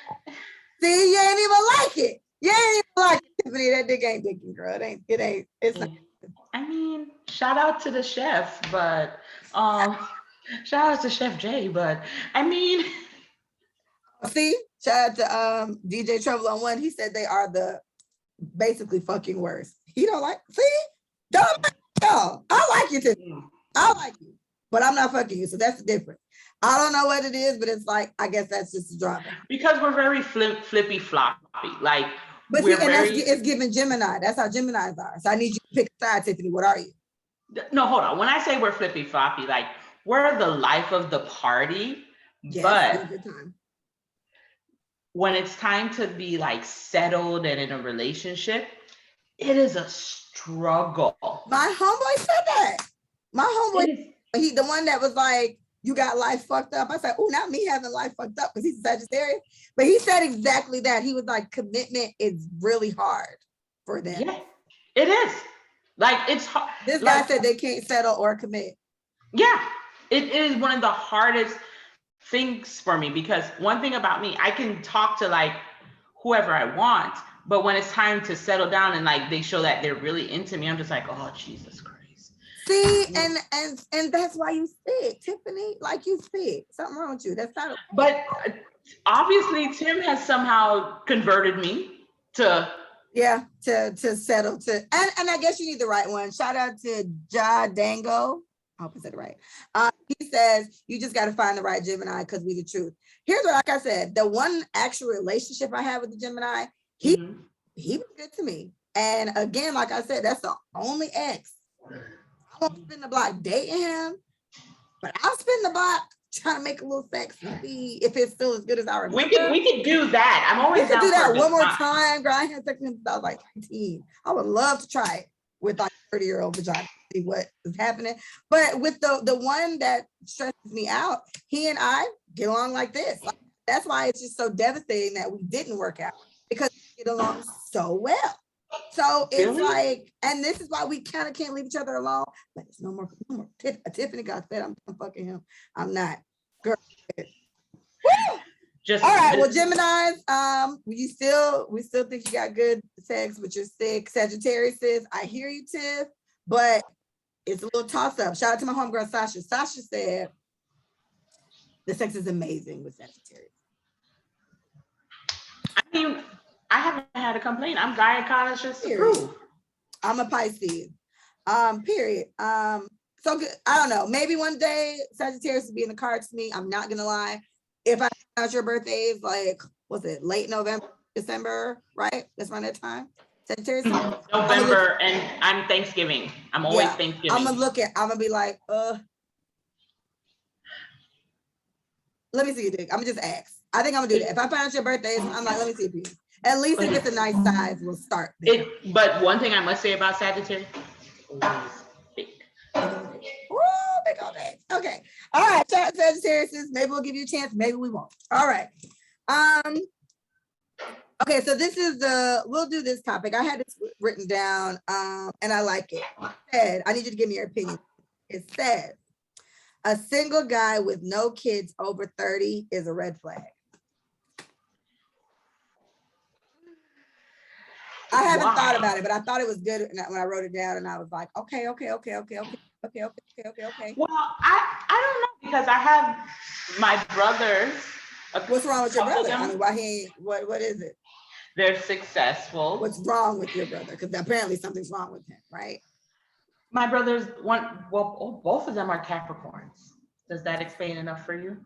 see, you ain't even like it. You ain't even like it, Tiffany. That dick ain't dicking, girl. It's not. I mean, shout out to the chef, but shout out to Chef Jay, but I mean, see, shout out to DJ Trouble on One. He said they are the basically fucking worst. He don't like, see, don't like y'all. I like you, Tiffany. I like you, but I'm not fucking you, so that's the difference. I don't know what it is, but it's like, I guess that's just a drama. Because we're very flippy floppy, like. But see, it's given Gemini. That's how Geminis are. So I need you to pick a side, Tiffany. What are you? No, hold on. When I say we're flippy floppy, like, we're the life of the party, yes, but when it's time to be like settled and in a relationship, it is a struggle. My homeboy said that. My homeboy, he the one that was like, you got life fucked up. I said, oh, not me having life fucked up because he's a Sagittarius. But he said exactly that. He was like, commitment is really hard for them. Yeah, it is. Like, it's hard. This guy said they can't settle or commit. Yeah, it is one of the hardest things for me, because one thing about me, I can talk to like whoever I want, but when it's time to settle down and like they show that they're really into me, I'm just like, oh, Jesus Christ. See, and that's why you sick, Tiffany. Like, you sick. Something wrong with you. That's not. But obviously, Tim has somehow converted me to. Yeah, to settle to, and I guess you need the right one. Shout out to Ja Dango. I hope I said it right. He says you just got to find the right Gemini because we the truth. Here's what, like I said, the one actual relationship I had with the Gemini, he was good to me. And again, like I said, that's the only ex. I won't spend the block dating him, but I'll spend the block trying to make a little sex and see if it's still as good as I remember. We could do that. I'm always down do that for one more time. Girl, I had sex since I was like 19. I would love to try it with like 30-year-old vagina, see what is happening. But with the one that stresses me out, he and I get along like this. Like, that's why it's just so devastating that we didn't work out, because we get along so well. So it's like, and this is why we kind of can't leave each other alone. But it's no more. Tiffany got that. I'm fucking him. I'm not. Girl. Woo! All right. Well, Geminis, we still think you got good sex, but you're sick. Sagittarius says, I hear you, Tiff, but it's a little toss up. Shout out to my homegirl Sasha. Sasha said the sex is amazing with Sagittarius. I mean, I haven't had a complaint. I'm gynecologist approved. I'm a Pisces. Period. So good. I don't know. Maybe one day Sagittarius will be in the cards to me. I'm not gonna lie. If I find out your birthday is like, was it late November, December, right? That's around that time. Sagittarius. November, and I'm Thanksgiving. I'm always Thanksgiving. I'm gonna be like, let me see you, dick. I'm gonna just ask. I think I'm gonna do that. If I find out your birthday, I'm like, let me see a piece. At least if it's a nice size, we'll start there. But one thing I must say about Sagittarius, big. Big old eggs. Okay. All right, Sagittarius. Maybe we'll give you a chance. Maybe we won't. All right. Okay, so this is we'll do this topic. I had this written down, and I like it. It said, I need you to give me your opinion. It says, a single guy with no kids over 30 is a red flag. I haven't thought about it, but I thought it was good when I wrote it down, and I was like, okay. Well, I don't know, because I have my brothers. What's wrong with your brother? I mean, why what is it? They're successful. What's wrong with your brother? Because apparently something's wrong with him, right? My brothers, both of them are Capricorns. Does that explain enough for you?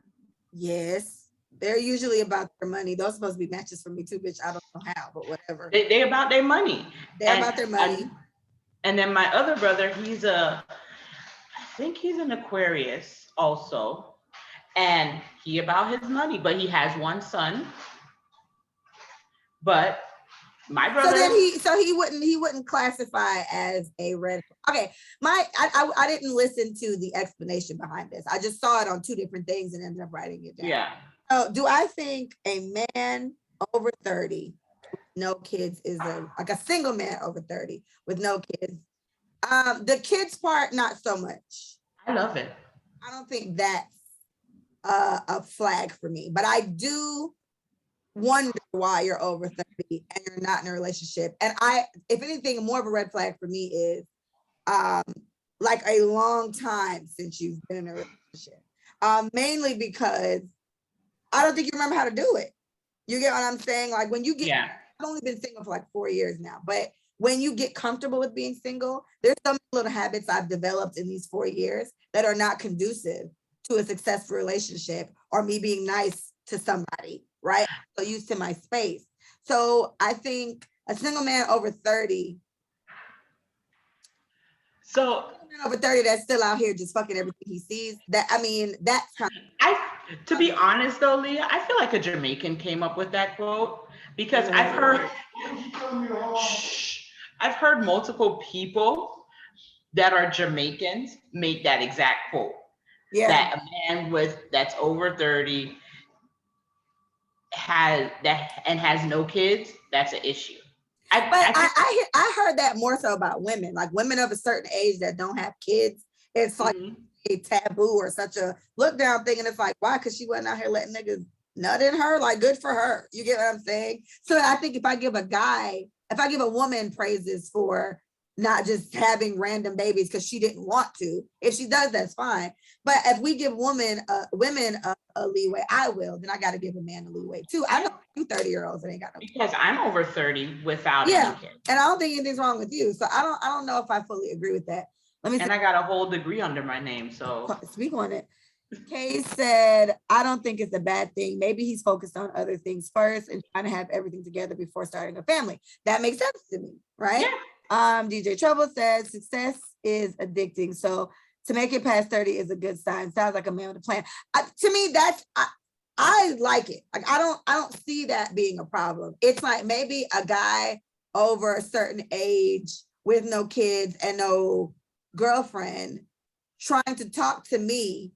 Yes. They're usually about their money. Those are supposed to be matches for me too, bitch. I don't know how, but whatever. They about their money. They're about their money. And then my other brother, I think he's an Aquarius also. And he about his money, but he has one son. But my brother. So he wouldn't classify as a red. Okay, I didn't listen to the explanation behind this. I just saw it on two different things and ended up writing it down. Yeah. So do I think a man over 30, no kids, is like a single man over 30 with no kids? The kids part, not so much. I love it. I don't think that's a flag for me, but I do wonder why you're over 30 and you're not in a relationship. And if anything, more of a red flag for me is like a long time since you've been in a relationship. Mainly because I don't think you remember how to do it. You get what I'm saying? Like when you get, I've only been single for like 4 years now, but when you get comfortable with being single, there's some little habits I've developed in these 4 years that are not conducive to a successful relationship or me being nice to somebody, right? So used to my space. So I think a single man over 30. So over 30 that's still out here just fucking everything he sees. That's kind of, to be honest though, Leah, I feel like a Jamaican came up with that quote because I've heard multiple people that are Jamaicans make that exact quote. Yeah. That a man that's over 30 has no kids, that's an issue. I heard that more so about women, like women of a certain age that don't have kids. It's like a taboo or such a look down thing. And it's like, why? Because she wasn't out here letting niggas nut in her. Like, good for her. You get what I'm saying? So I think if I give a woman praises for not just having random babies because she didn't want to, if she does, that's fine. But if we give women a leeway, I will. Then I got to give a man a leeway too. I know you 30-year-olds that ain't got no kids. Because I'm over 30 without any kids. And I don't think anything's wrong with you. So I don't know if I fully agree with that. I got a whole degree under my name. So speak on it. Kay said, I don't think it's a bad thing. Maybe he's focused on other things first and trying to have everything together before starting a family. That makes sense to me, right? Yeah. DJ Trouble says success is addicting. So to make it past 30 is a good sign. Sounds like a man with a plan. To me, I like it. Like I don't see that being a problem. It's like maybe a guy over a certain age with no kids and no girlfriend trying to talk to me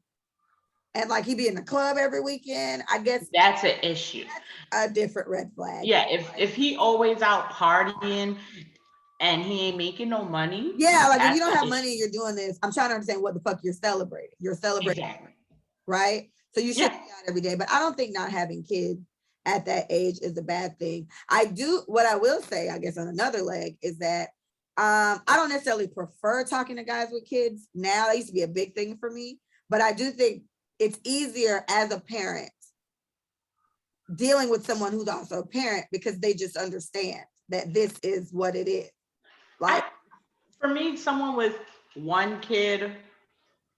and like he be in the club every weekend. I guess that's an issue. That's a different red flag. Yeah, if he always out partying and he ain't making no money. Yeah, like if you don't have money and you're doing this, I'm trying to understand what the fuck you're celebrating. You're celebrating, exactly. Right? So you should be out every day, but I don't think not having kids at that age is a bad thing. What I will say, I guess on another leg is that I don't necessarily prefer talking to guys with kids now. That used to be a big thing for me, but I do think it's easier as a parent dealing with someone who's also a parent because they just understand that this is what it is. Like for me, someone with one kid,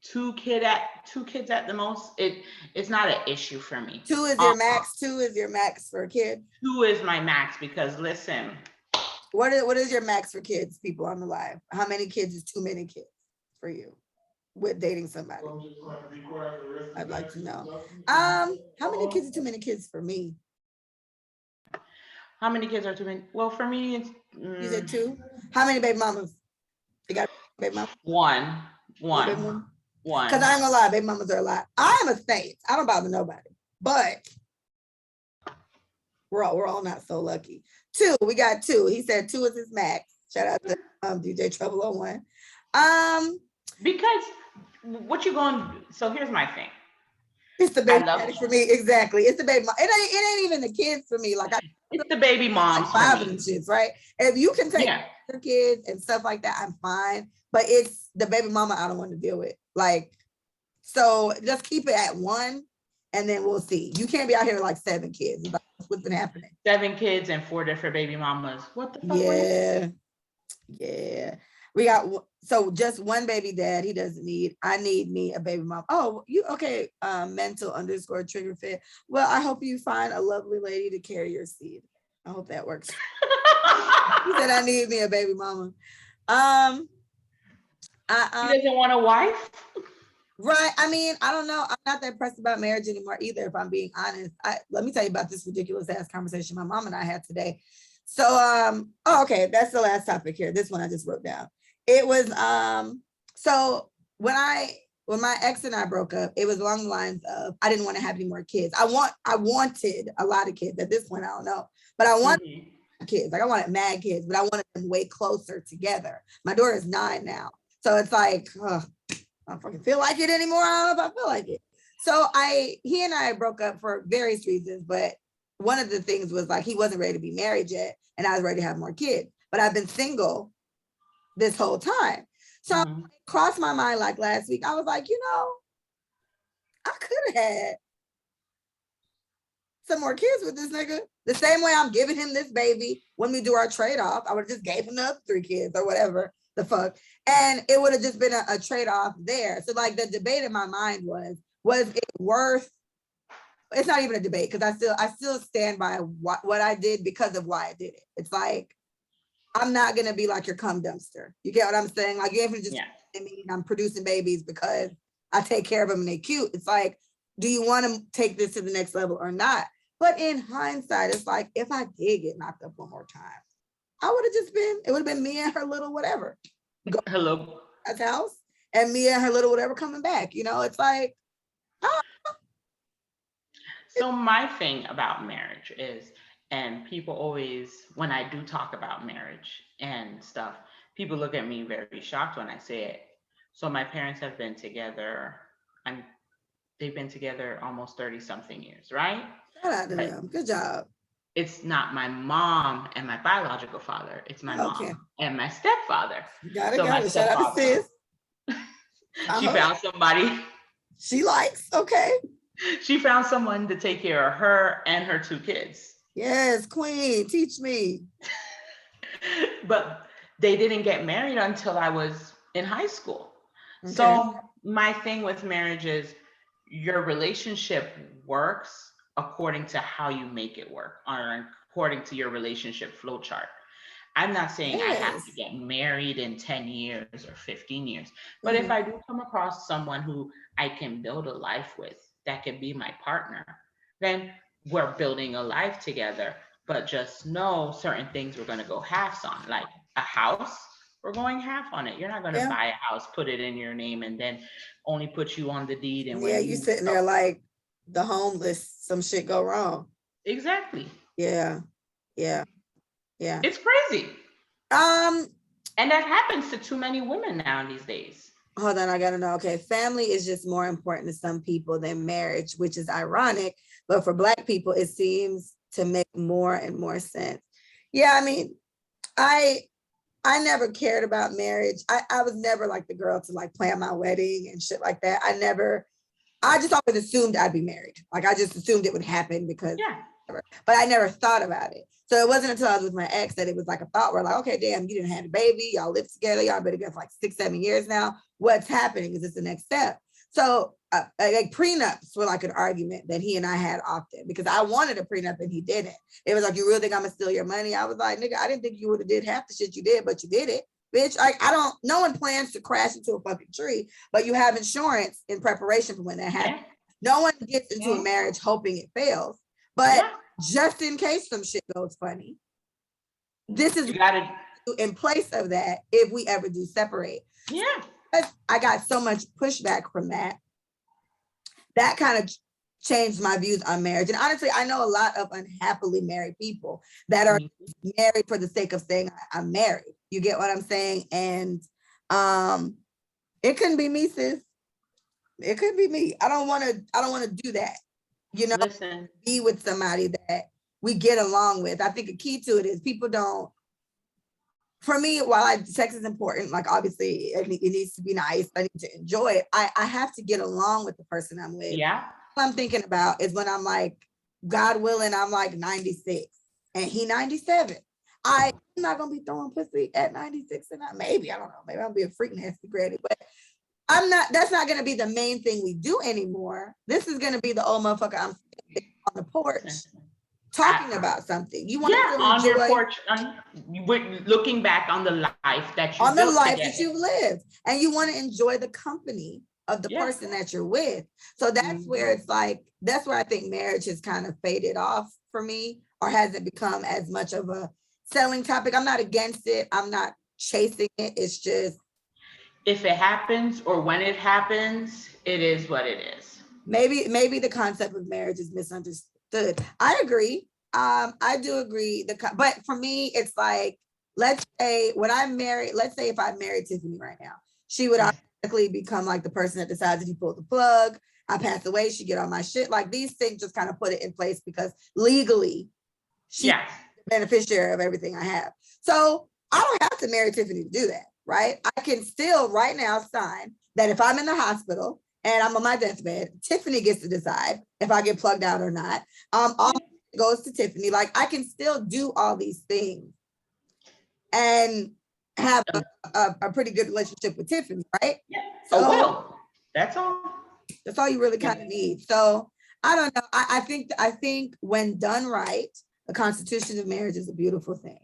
two kids at the most, it's not an issue for me. 2 is your max. 2 is your max for a kid. 2 is my max because listen. What is your max for kids, people on the live? How many kids is too many kids for you with dating somebody? I'd like to know. How many kids is too many kids for me? How many kids are too many? Well, for me, it's... You said 2? How many baby mamas? You got baby mama? One. Because I ain't gonna lie, baby mamas are a lot. I'm a saint. I don't bother nobody. But we're all not so lucky. 2, we got 2. He said 2 is his max. Shout out to DJ Trouble on 1. Because what you going to do? So here's my thing. It's the baby daddy for me. Exactly. It's the baby mom. It ain't even the kids for me. Like it's the baby moms. Like 5 of them shits, right? If you can take your kids and stuff like that, I'm fine. But it's the baby mama I don't want to deal with. Like, so just keep it at 1 and then we'll see. You can't be out here like 7 kids. Like, what's been happening? 7 kids and 4 different baby mamas. What the fuck? Yeah. We got so just one baby dad. He doesn't need. I need me a baby mom. Oh, you okay? Mental underscore trigger fit. Well, I hope you find a lovely lady to carry your seed. I hope that works. He said I need me a baby mama. He doesn't want a wife. Right. I mean, I don't know. I'm not that pressed about marriage anymore either, if I'm being honest. Let me tell you about this ridiculous ass conversation my mom and I had today. So oh, okay, that's the last topic here. This one I just wrote down. It was so when my ex and I broke up, it was along the lines of I didn't want to have any more kids. I wanted a lot of kids. At this point, I don't know, but I want kids. Like I wanted mad kids, but I wanted them way closer together. My daughter is 9 now. So it's like, I don't fucking feel like it anymore. I don't know if I feel like it. So he and I broke up for various reasons, but one of the things was like he wasn't ready to be married yet, and I was ready to have more kids. But I've been single this whole time. So it crossed my mind like last week. I was like, I could have had some more kids with this nigga. The same way I'm giving him this baby when we do our trade-off. I would have just gave him the other 3 kids or whatever the fuck. And it would have just been a trade-off there. So like the debate in my mind was it worth, it's not even a debate because I still stand by what I did because of why I did it. It's like, I'm not gonna be like your cum dumpster. You get what I'm saying? Like you have to just I'm producing babies because I take care of them and they're cute. It's like, do you want to take this to the next level or not? But in hindsight, it's like if I did get knocked up one more time, I would have just been, it would have been me and her little whatever. Go Hello. at the house and me and her little whatever coming back. It's like, So my thing about marriage is, and people always, when I do talk about marriage and stuff, people look at me very shocked when I say it. So my parents have been together, they've been together almost 30 something years, right? Shout out to them. Good job. It's not my mom and my biological father. It's my mom and my stepfather. Got it. Shout out to sis. She found somebody. She likes, okay. She found someone to take care of her and her 2 kids. Yes, queen, teach me. But they didn't get married until I was in high school. Okay. So my thing with marriage is your relationship works according to how you make it work, or according to your relationship flow chart. I'm not saying I have to get married in 10 years or 15 years, but if I do come across someone who I can build a life with, that can be my partner, then we're building a life together. But just know certain things we're going to go halves on, like a house, we're going half on it. You're not going to buy a house, put it in your name, and then only put you on the deed. And when you sitting there like the homeless, some shit go wrong. Exactly. Yeah. It's crazy. And that happens to too many women now these days. Hold on, I gotta know. Okay, family is just more important to some people than marriage, which is ironic. But for Black people, it seems to make more and more sense. Yeah, I mean, I never cared about marriage. I was never like the girl to like plan my wedding and shit like that. I just always assumed I'd be married. Like I just assumed it would happen because, but I never thought about it. So it wasn't until I was with my ex that it was like a thought where like, okay, damn, you didn't have a baby. Y'all live together. Y'all been together for like 6-7 years now. What's happening? Is this the next step? So like prenups were like an argument that he and I had often because I wanted a prenup and he didn't. It was like, you really think I'm gonna steal your money? I was like, nigga, I didn't think you would have did half the shit you did, but you did it. Bitch, like no one plans to crash into a fucking tree, but you have insurance in preparation for when that happens. No one gets into a marriage hoping it fails, but just in case some shit goes funny, this is in place of that if we ever do separate. I got so much pushback from that. That kind of changed my views on marriage. And honestly, I know a lot of unhappily married people that are married for the sake of saying I'm married. You get what I'm saying? And it couldn't be me, sis. It could be me. I don't want to do that. Listen. Be with somebody that we get along with. I think a key to it is people don't. For me, while sex is important, like obviously it needs to be nice. I need to enjoy it. I have to get along with the person I'm with. Yeah. What I'm thinking about is when I'm like, God willing, I'm like 96 and he 97. I'm not gonna be throwing pussy at 96 and maybe, I don't know, maybe I'll be a freak nasty granny, but that's not gonna be the main thing we do anymore. This is gonna be the old motherfucker I'm on the porch talking about something. You want to on enjoy your porch, looking back on the life that you on the built life together. that you've lived, and you want to enjoy the company of the person that you're with. So that's where it's like, that's where I think marriage has kind of faded off for me, or hasn't become as much of a selling topic. I'm not against it. I'm not chasing it. It's just, if it happens or when it happens, it is what it is. Maybe the concept of marriage is misunderstood. I agree. I do agree. But for me, it's like, let's say when I'm married, let's say if I married Tiffany right now, she would automatically become like the person that decides if you pull the plug, I pass away, she get all my shit. Like, these things just kind of put it in place because legally she's the beneficiary of everything I have. So I don't have to marry Tiffany to do that, right? I can still right now sign that if I'm in the hospital and I'm on my deathbed, Tiffany gets to decide if I get plugged out or not. All goes to Tiffany. Like, I can still do all these things and have a pretty good relationship with Tiffany, right? Yeah. So, well, that's all. That's all you really kind of need. So I don't know. I think when done right, the constitution of marriage is a beautiful thing.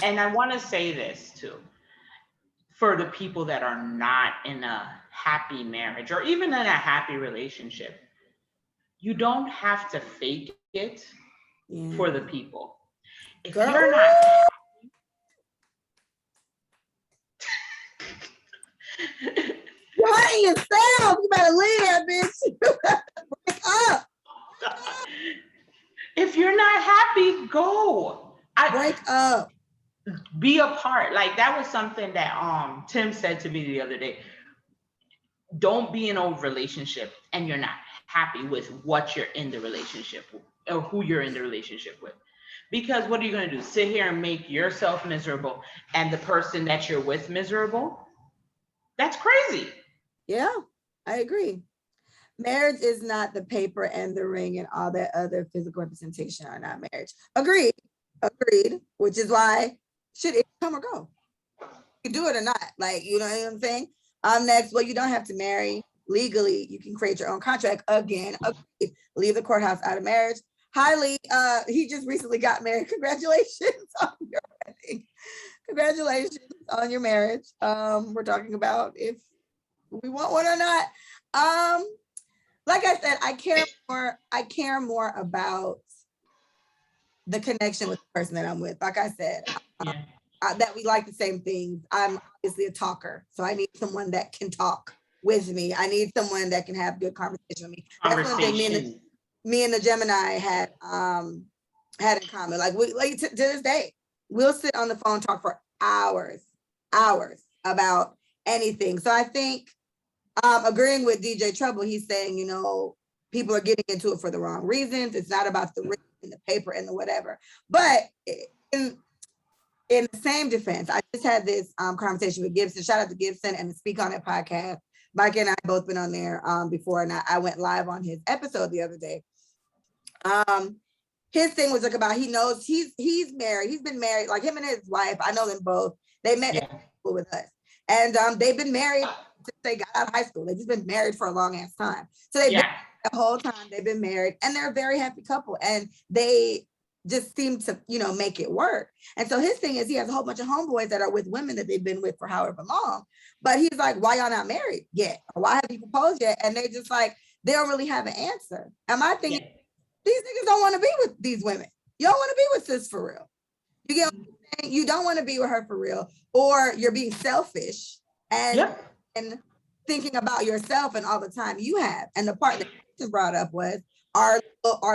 And I want to say this too, for the people that are not in a happy marriage or even in a happy relationship, you don't have to fake it for the people. If you're not You're yourself, you better leave that bitch. Break up. If you're not happy, go. Break up. Be apart. Like, that was something that Tim said to me the other day. Don't be in a relationship and you're not happy with what you're in the relationship with, or who you're in the relationship with. Because what are you going to do? Sit here and make yourself miserable and the person that you're with miserable? That's crazy. Yeah, I agree. Marriage is not the paper and the ring and all that other physical representation are not marriage. Agreed. Which is why should it come or go? You do it or not. Like, you know what I'm saying? Next, well, you don't have to marry legally. You can create your own contract. Again, agreed. Leave the courthouse out of marriage. Highly, he just recently got married. Congratulations on your wedding. Congratulations on your marriage. We're talking about if we want one or not. Like I said, I care more about the connection with the person that I'm with. Like I said, that we like the same things. I'm obviously a talker, so I need someone that can talk with me. I need someone that can have good conversation with me. That's one thing me and the Gemini had in common. Like, to this day, we'll sit on the phone, talk for hours about anything. So I think agreeing with DJ Trouble, he's saying, people are getting into it for the wrong reasons. It's not about the ring and the paper and the whatever. But in the same defense, I just had this conversation with Gibson. Shout out to Gibson and the Speak On It podcast. Mike and I both been on there before, and I went live on his episode the other day. His thing was like about, he knows he's married. He's been married, like him and his wife. I know them both. They met with us, and they've been married since they got out of high school. They've just been married for a long ass time. So they've been the whole time they've been married, and they're a very happy couple, and they just seem to, make it work. And so his thing is, he has a whole bunch of homeboys that are with women that they've been with for however long. But he's like, why y'all not married yet? Or why haven't you proposed yet? And they just like, they don't really have an answer. And my thing is, these niggas don't want to be with these women. You don't want to be with sis for real. You get what I'm saying? You don't want to be with her for real, or you're being selfish and thinking about yourself and all the time you have. And the part that you brought up was our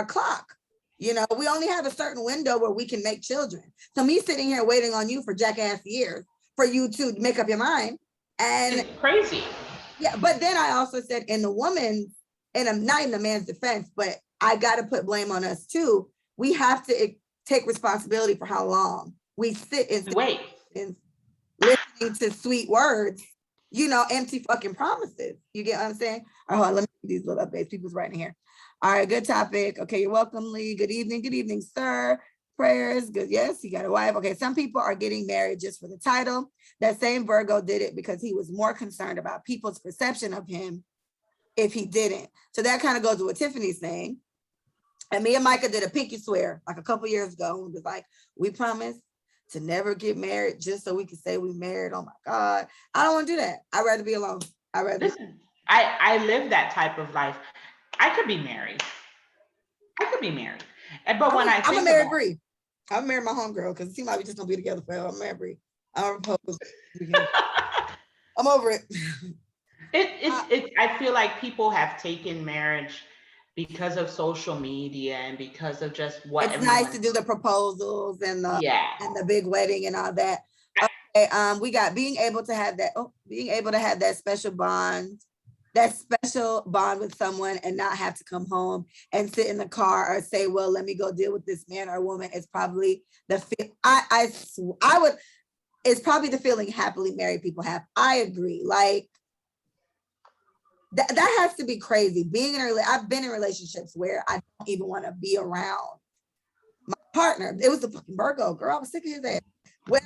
clock. We only have a certain window where we can make children. So me sitting here waiting on you for jackass years for you to make up your mind. And it's crazy. Yeah, but then I also said in the woman's, and I'm not in the man's defense, but I got to put blame on us too. We have to take responsibility for how long we sit and wait and listening to sweet words, empty fucking promises. You get what I'm saying? All right, let me do these little updates. People's writing here. All right, good topic. Okay, you're welcome, Lee. Good evening, sir. Prayers, good. Yes, he got a wife. Okay, some people are getting married just for the title. That same Virgo did it because he was more concerned about people's perception of him if he didn't. So that kind of goes with what Tiffany's saying. And me and Micah did a pinky swear like a couple years ago. It was like, we promise to never get married just so we can say we married. Oh my God. I don't want to do that. I'd rather be alone. Listen, I live that type of life. I could be married. But when I I'm think a married Bree. I'm married my homegirl because it seems like we just gonna be together forever. I'm married Bree. I'm opposed. I'm over it. I feel like people have taken marriage because of social media and because of just what it's nice to do the proposals and the big wedding and all that. Okay, we got being able to have that special bond with someone and not have to come home and sit in the car or say, well, let me go deal with this man or woman. It's probably it's probably the feeling happily married people have. I agree. Like that has to be crazy. I've been in relationships where I don't even want to be around my partner. It was the fucking Virgo girl. I was sick of his ass. When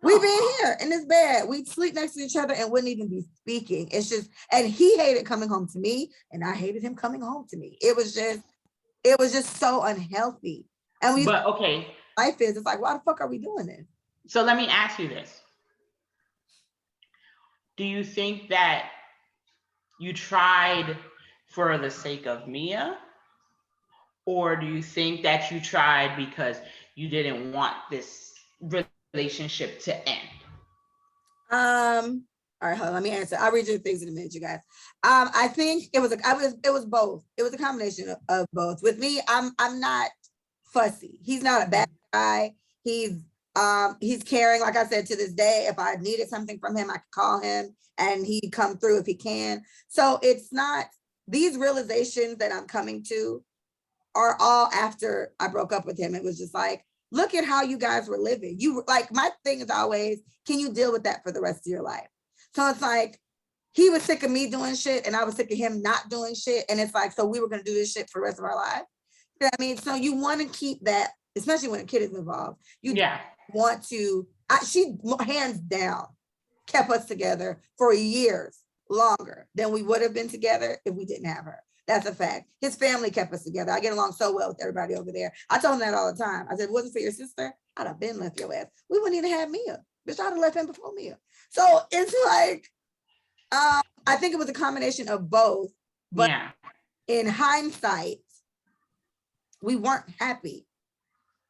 we been here in this bed, we'd sleep next to each other and wouldn't even be speaking. It's just, and he hated coming home to me, and I hated him coming home to me. It was just so unhealthy. And life is, it's like, why the fuck are we doing this? So let me ask you this. Do you think that you tried for the sake of Mia? Or do you think that you tried because you didn't want this relationship to end? All right, hold on, let me answer. I'll read you the things in a minute, you guys. I think it was both. It was a combination of both. With me, I'm not fussy. He's not a bad guy. He's caring. Like I said, to this day, if I needed something from him, I could call him and he'd come through if he can. So it's not, these realizations that I'm coming to are all after I broke up with him. It was just like, look at how you guys were living. You were like, my thing is always, can you deal with that for the rest of your life? So it's like, he was sick of me doing shit and I was sick of him not doing shit. And it's like, so we were going to do this shit for the rest of our lives. You know what I mean? So you want to keep that, especially when a kid is involved. You want to, she hands down kept us together for years longer than we would have been together if we didn't have her. That's a fact. His family kept us together. I get along so well with everybody over there. I told him that all the time. I said, if it wasn't for your sister, I'd have been left your ass. We wouldn't even have Mia. Bitch, I'd have left him before Mia. So it's like, I think it was a combination of both. But in hindsight, we weren't happy.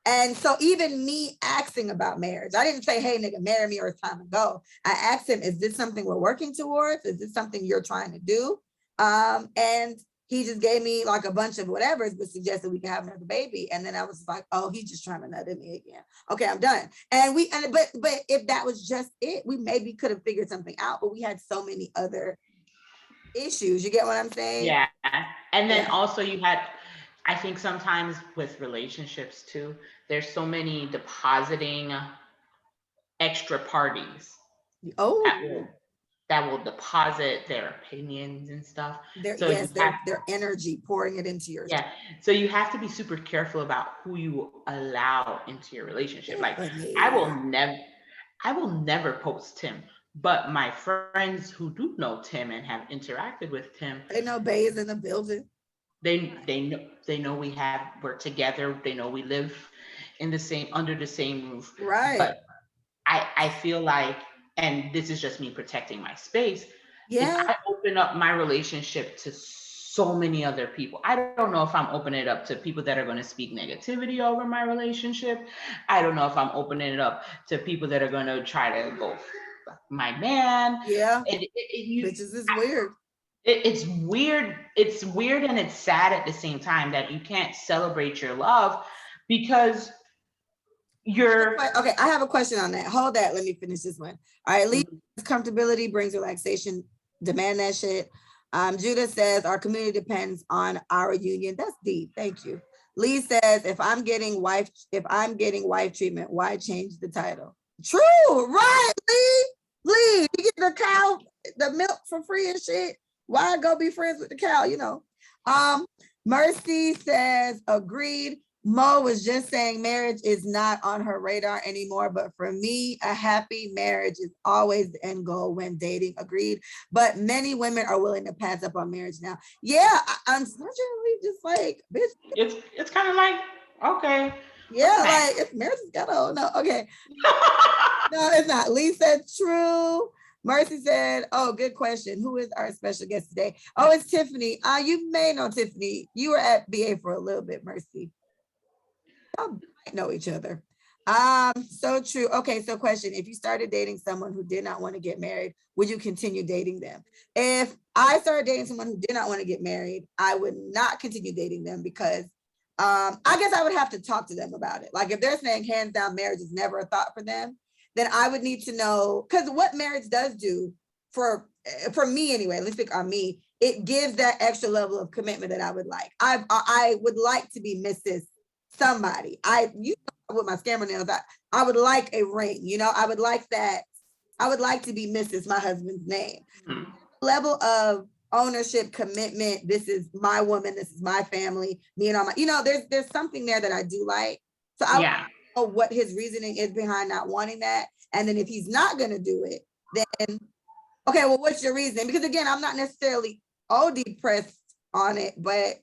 And so even me asking about marriage, I didn't say, hey, nigga, marry me or it's time to go. I asked him, is this something we're working towards? Is this something you're trying to do? And he just gave me like a bunch of whatevers, but suggested we can have another baby. And then I was like, oh, he's just trying to nut at me again. Okay, I'm done. But if that was just it, we maybe could have figured something out, but we had so many other issues. You get what I'm saying? Yeah. And then also you had, I think sometimes with relationships too, there's so many depositing extra parties. That will deposit their opinions and stuff. Their energy, pouring it into your So you have to be super careful about who you allow into your relationship. Like I will never post Tim, but my friends who do know Tim and have interacted with Tim, they know Bay is in the building. They know we're together. They know we live under the same roof. Right. But I feel like, and this is just me protecting my space. If I open up my relationship to so many other people, I don't know if I'm opening it up to people that are going to speak negativity over my relationship. I don't know if I'm opening it up to people that are going to try to go fuck my man. Yeah. Bitches is weird. It's weird. It's weird and it's sad at the same time that you can't celebrate your love because okay. I have a question on that. Hold that. Let me finish this one. All right. Leave comfortability brings relaxation. Demand that shit. Judah says our community depends on our union. That's deep. Thank you. Lee says if I'm getting wife treatment, why change the title? True. Right. Lee, you get the milk for free and shit. Why go be friends with the cow? You know. Mercy says agreed. Mo was just saying marriage is not on her radar anymore, but for me, a happy marriage is always the end goal when dating. Agreed. But many women are willing to pass up on marriage now. Yeah, unfortunately, just like, bitch. It's kind of like, okay. Yeah, like if marriage is kind of, no, okay. No, it's not. Lee said true. Mercy said, oh, good question. Who is our special guest today? Oh, it's Tiffany. You may know Tiffany. You were at BA for a little bit, Mercy. Y'all might know each other. So true. Okay, so question. If you started dating someone who did not want to get married, would you continue dating them? If I started dating someone who did not want to get married, I would not continue dating them because I guess I would have to talk to them about it. Like if they're saying hands down marriage is never a thought for them, then I would need to know, because what marriage does do for me anyway, let's speak on me, it gives that extra level of commitment that I would like. I would like to be Mrs. Somebody. With my scammer nails, I would like a ring, you know, I would like that. I would like to be Mrs. my husband's name. Mm-hmm. Level of ownership, commitment, this is my woman, this is my family, me and all my, you know, there's something there that I do like. So I know what his reasoning is behind not wanting that. And then if he's not going to do it, then, okay, well, what's your reasoning? Because again, I'm not necessarily OD pressed on it, but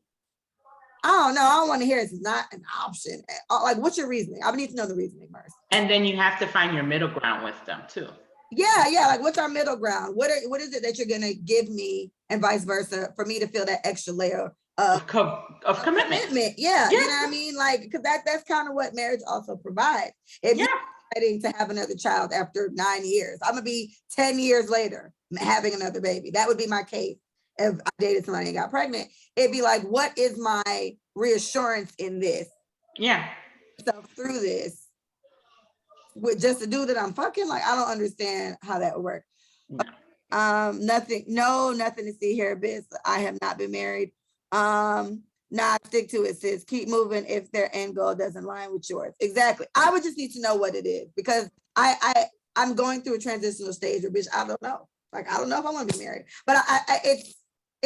I don't know. I don't want to hear it's not an option. Like, what's your reasoning? I need to know the reasoning first. And then you have to find your middle ground with them too. Yeah. Like, what's our middle ground? What is it that you're gonna give me, and vice versa, for me to feel that extra layer of commitment? Yeah, you know what I mean? Like, because that's kind of what marriage also provides. If you're deciding to have another child after 9 years, I'm gonna be 10 years later having another baby. That would be my case. If I dated somebody and got pregnant, it'd be like, what is my reassurance in this? Yeah. So through this, with just a dude that I'm fucking, like, I don't understand how that would work. No. Nothing to see here, bitch. I have not been married. Nah, stick to it, sis. Keep moving if their end goal doesn't line with yours. Exactly. I would just need to know what it is, because I'm going through a transitional stage where, bitch, I don't know. Like, I don't know if I want to be married, but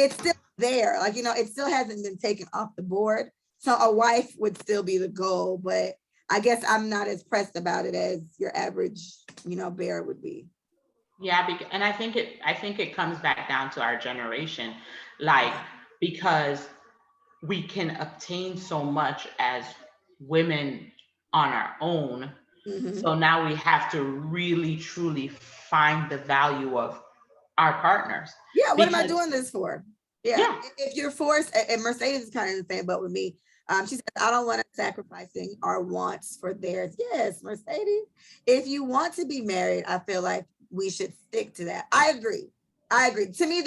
it's still there. Like, you know, it still hasn't been taken off the board. So a wife would still be the goal, but I guess I'm not as pressed about it as your average, you know, bear would be. Yeah, and I think it comes back down to our generation, like, because we can obtain so much as women on our own. Mm-hmm. So now we have to really, truly find the value of our partners. Yeah, what am I doing this for? Yeah. If you're forced, and Mercedes is kind of the same boat with me. She said, I don't want to sacrificing our wants for theirs. Yes, Mercedes. If you want to be married, I feel like we should stick to that. I agree. To me,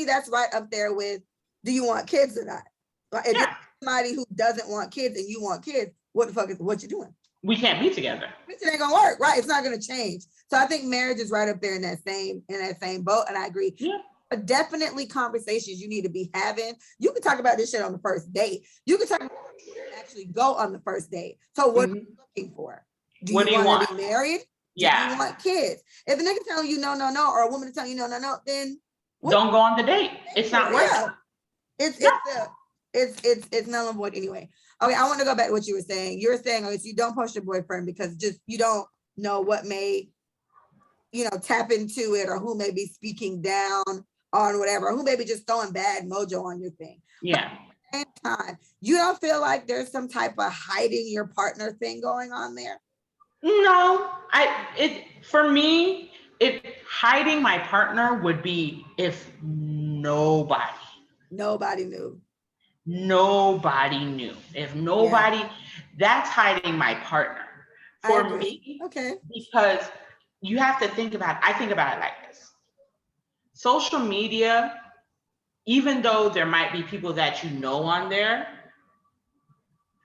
that's right up there with, do you want kids or not? Like, if you're somebody who doesn't want kids and you want kids, what the fuck is what you doing? We can't be together. It ain't gonna work, right? It's not gonna change. So I think marriage is right up there in that same boat, and I agree. Yeah. But definitely conversations you need to be having. You can talk about this shit on the first date. You can talk about actually go on the first date. So what are you looking for? Do you want to be married? Yeah. Do you want kids? If a nigga telling you no, or a woman is telling you no, then don't go on the date. It's not worth it. It's null and void anyway. Okay, I want to go back to what you were saying. You were saying, you don't post your boyfriend because just you don't know what may, you know, tap into it, or who may be speaking down on whatever, or who may be just throwing bad mojo on your thing. Yeah. But at the same time, you don't feel like there's some type of hiding your partner thing going on there? No, for me, hiding my partner would be if nobody knew. Nobody knew. If nobody, that's hiding my partner. For me, okay. Because you have to think about, I think about it like this. Social media, even though there might be people that you know on there,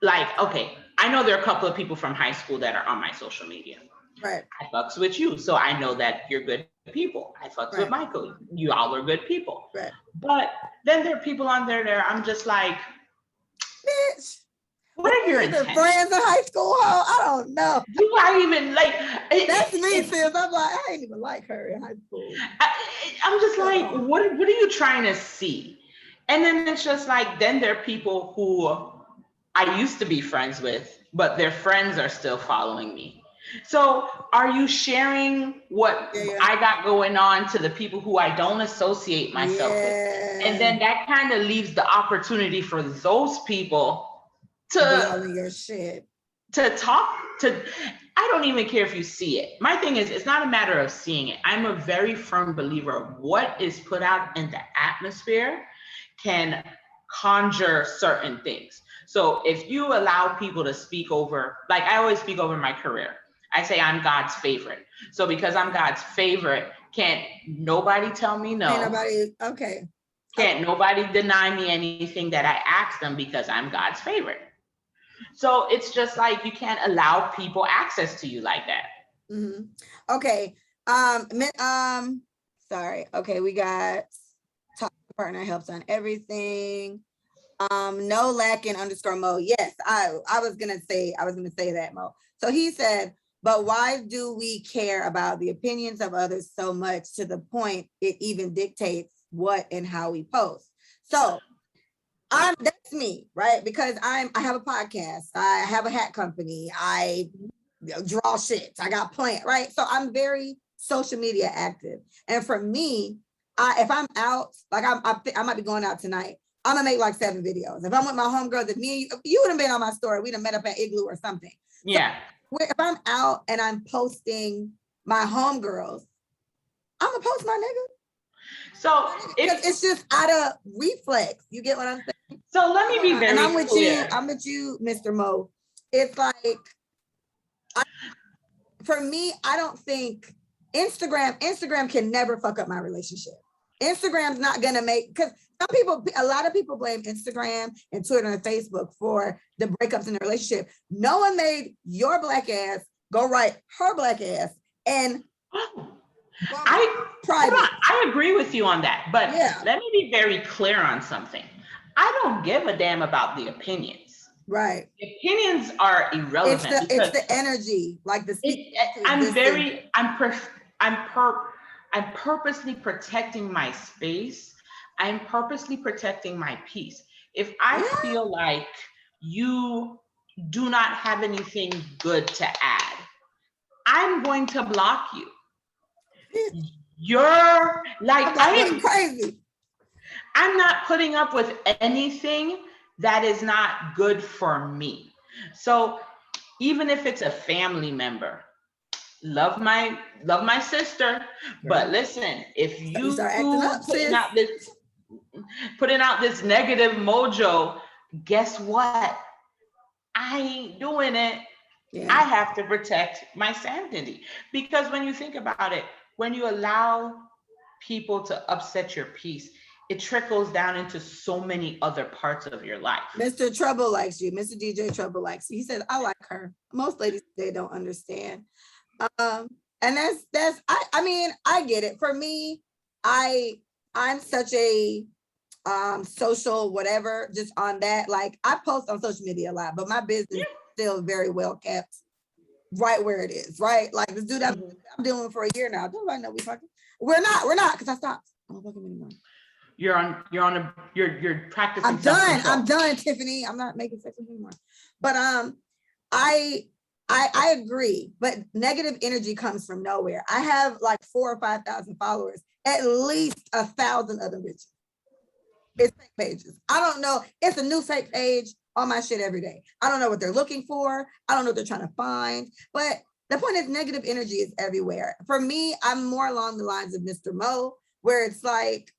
like, okay, I know there are a couple of people from high school that are on my social media. Right. I fucks with you, so I know that you're good people. I fucks with Michael. You all are good people. Right. But then there are people on there I'm just like, bitch, what are your intentions? Friends in high school? I don't know. Do I even like? That's me, sis. I'm like, I ain't even like her in high school. I'm just like, what are you trying to see? And then it's just like, then there are people who I used to be friends with, but their friends are still following me. So are you sharing what Yeah. I got going on to the people who I don't associate myself with? And then that kind of leaves the opportunity for those people Blowing your shit. to talk to. I don't even care if you see it. My thing is, it's not a matter of seeing it. I'm a very firm believer of what is put out in the atmosphere can conjure certain things. So if you allow people to speak over, like I always speak over my career, I say I'm God's favorite. So because I'm God's favorite, can't nobody tell me no. Ain't nobody, okay. Can't nobody deny me anything that I ask them because I'm God's favorite. So it's just like you can't allow people access to you like that. Mm-hmm. Okay. Sorry. Okay, we got top partner helps on everything. No lacking underscore Mo. Yes, I was gonna say that, Mo. So he said, but why do we care about the opinions of others so much to the point it even dictates what and how we post? So that's me, right? Because I have a podcast, I have a hat company, I draw shit, I got plant, right? So I'm very social media active. And for me, if I'm out, like I might be going out tonight, I'm gonna make like 7 videos. If I'm with my homegirls, if me and you would have been on my story, we'd have met up at Igloo or something. Yeah. So if I'm out and I'm posting my homegirls, I'm gonna post my nigga. So it's just out of reflex. You get what I'm saying? So let me be very and I'm with clear. I'm with you, Mr. Mo. It's like, for me, I don't think Instagram can never fuck up my relationship. Instagram's not gonna make, because a lot of people blame Instagram and Twitter and Facebook for the breakups in the relationship. No one made your black ass go write her black ass and I agree with you on that, but yeah. Let me be very clear on something. I don't give a damn about the opinions. Right. The opinions are irrelevant. It's the energy, like the. I'm purposely protecting my space. I'm purposely protecting my peace. If I feel like you do not have anything good to add, I'm going to block you. You're like, crazy. I'm not putting up with anything that is not good for me. So even if it's a family member, love my sister, but listen, if you start acting up, putting out this negative mojo, guess what? I ain't doing it. Yeah. I have to protect my sanity, because when you think about it, when you allow people to upset your peace, it trickles down into so many other parts of your life. Mr. Trouble likes you. Mr. DJ Trouble likes you. He said, I like her. Most ladies, they don't understand. And that's I mean, I get it. For me, I'm such a social whatever, just on that. Like, I post on social media a lot, but my business is still very well kept right where it is, right? Like this dude I'm dealing with for a year now. Don't I know we fucking? We're not, because I stopped. I don't fucking anymore. You're practicing. I'm done, Tiffany. I'm not making sex anymore. But I agree, but negative energy comes from nowhere. I have like 4,000 or 5,000 followers, at least 1,000 of them bitches. It's fake pages. I don't know. It's a new fake page on my shit every day. I don't know what they're looking for. I don't know what they're trying to find. But the point is, negative energy is everywhere. For me, I'm more along the lines of Mr. Mo, where it's like,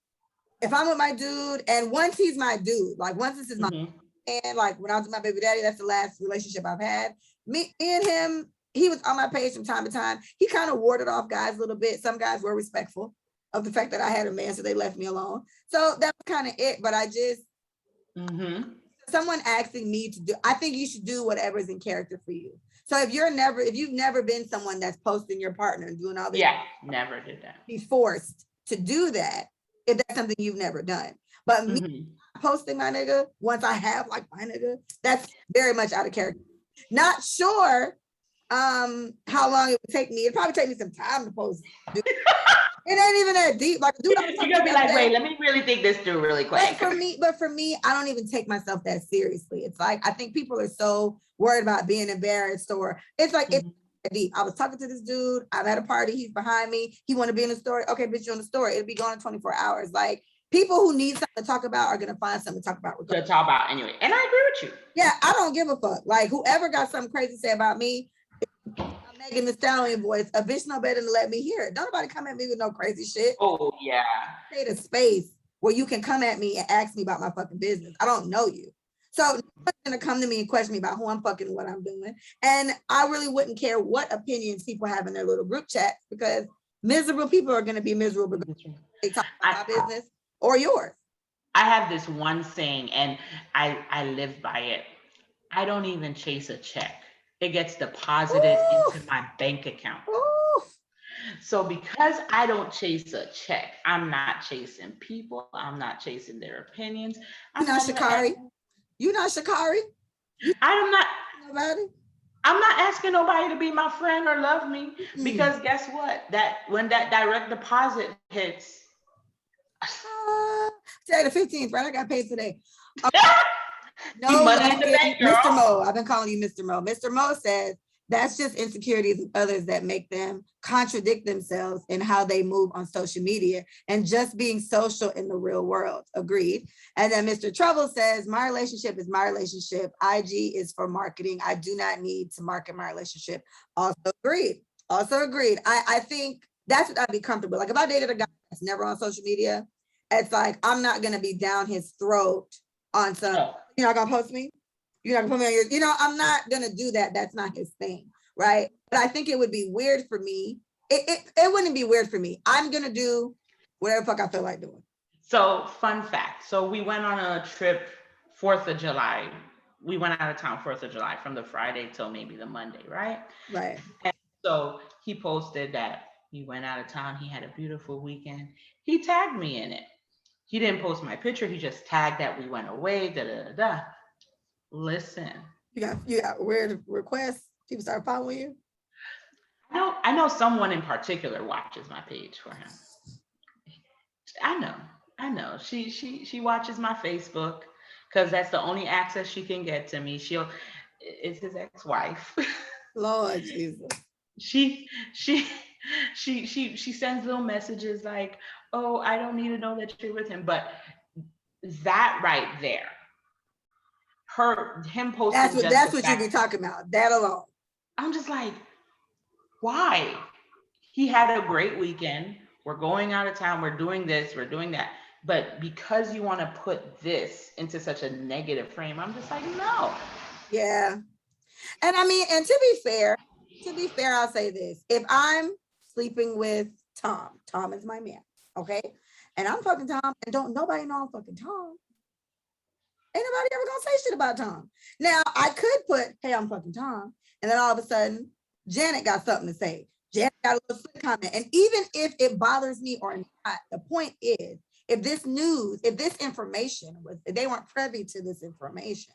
if I'm with my dude, and once he's my dude, like once this is my and like when I was with my baby daddy, that's the last relationship I've had. Me and him, he was on my page from time to time. He kind of warded off guys a little bit. Some guys were respectful of the fact that I had a man, so they left me alone. So that's kind of it. But I just, someone asking me to do, I think you should do whatever's in character for you. So if you've never been someone that's posting your partner and doing all this, never did that. Be forced to do that if that's something you've never done. But me posting my nigga, once I have like my nigga, that's very much out of character. Not sure how long it would take me. It'd probably take me some time to post. It ain't even that deep. Like, dude, I was You're talking gonna be the other like, day. wait, let me really think this through really quick. But for me, I don't even take myself that seriously. It's like I think people are so worried about being embarrassed, or it's like it's deep. I was talking to this dude. I'm at a party. He's behind me. He want to be in the story. Okay, bitch, you're in the story. It'll be gone in 24 hours. Like people who need something to talk about are gonna find something to talk about. To talk about anyway, and I agree with you. Yeah, I don't give a fuck. Like whoever got something crazy to say about me, Megan Thee Stallion voice, a bitch no better than let me hear it. Don't nobody come at me with no crazy shit. Oh yeah. Create a space where you can come at me and ask me about my fucking business. I don't know you. So no one's gonna come to me and question me about who I'm fucking and what I'm doing. And I really wouldn't care what opinions people have in their little group chats, because miserable people are gonna be miserable because they talk about my business or yours. I have this one saying, and I live by it. I don't even chase a check. It gets deposited into my bank account. So because I don't chase a check, I'm not chasing people. I'm not chasing their opinions. You're not Sha'Carri. You're not Sha'Carri. I'm not. Nobody. I'm not asking nobody to be my friend or love me, because guess what? That when that direct deposit hits. Today the 15th, right? I got paid today. No, money in the bank, girl. Mr. Mo, I've been calling you Mr. Mo. Mr. Mo says that's just insecurities of others that make them contradict themselves in how they move on social media and just being social in the real world. Agreed. And then Mr. Trouble says, my relationship is my relationship. IG is for marketing. I do not need to market my relationship. Also agreed. I think that's what I'd be comfortable. Like if I dated a guy that's never on social media, it's like, I'm not going to be down his throat on some, you're not going to post me? You're not going to put me on your, I'm not going to do that. That's not his thing, right? But I think it would be weird for me. It wouldn't be weird for me. I'm going to do whatever the fuck I feel like doing. So fun fact. So we went on a trip 4th of July. We went out of town 4th of July from the Friday till maybe the Monday, right? Right. And so he posted that he went out of town. He had a beautiful weekend. He tagged me in it. He didn't post my picture. He just tagged that we went away. Da da da da. Listen. You got weird requests. People start following you. I know someone in particular watches my page for him. I know. She watches my Facebook because that's the only access she can get to me. It's his ex-wife. Lord Jesus. She sends little messages like, oh, I don't need to know that you're with him. But that right there, him posting that's what you be talking about, that alone. I'm just like, why? He had a great weekend. We're going out of town. We're doing this. We're doing that. But because you want to put this into such a negative frame, I'm just like, no. Yeah. And I mean, and to be fair, I'll say this. If I'm sleeping with Tom is my man, okay? And I'm fucking Tom, and don't nobody know I'm fucking Tom. Ain't nobody ever gonna say shit about Tom. Now, I could put, hey, I'm fucking Tom, and then all of a sudden, Janet got something to say. Janet got a little slick comment. And even if it bothers me or not, the point is, if this information if they weren't privy to this information,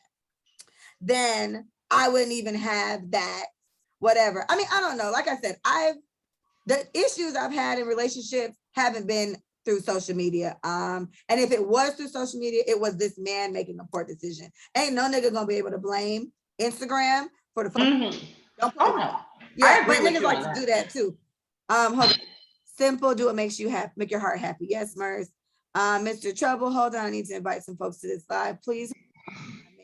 then I wouldn't even have that, whatever. I mean, I don't know. Like I said, the issues I've had in relationships haven't been through social media. And if it was through social media, it was this man making a poor decision. Ain't no nigga gonna be able to blame Instagram for the fucking. Oh no. Yeah, but niggas like to do that too. Hold on. Simple, do what makes you happy, make your heart happy. Yes, Mers. Mr. Trouble, hold on. I need to invite some folks to this live. Please, I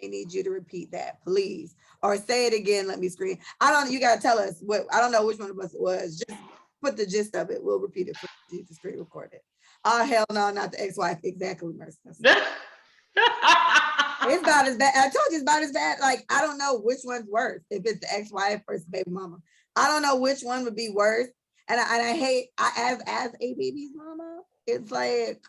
may need you to repeat that, please. Or say it again, let me screen. You gotta tell us I don't know which one of us it was. Just put the gist of it. We'll repeat it for you to screen record it. Oh, hell no, not the ex-wife. Exactly, Mercy. It's about as bad. I told you it's about as bad. Like, I don't know which one's worse. If it's the ex-wife versus baby mama. I don't know which one would be worse. And I hate, as a baby's mama, it's like,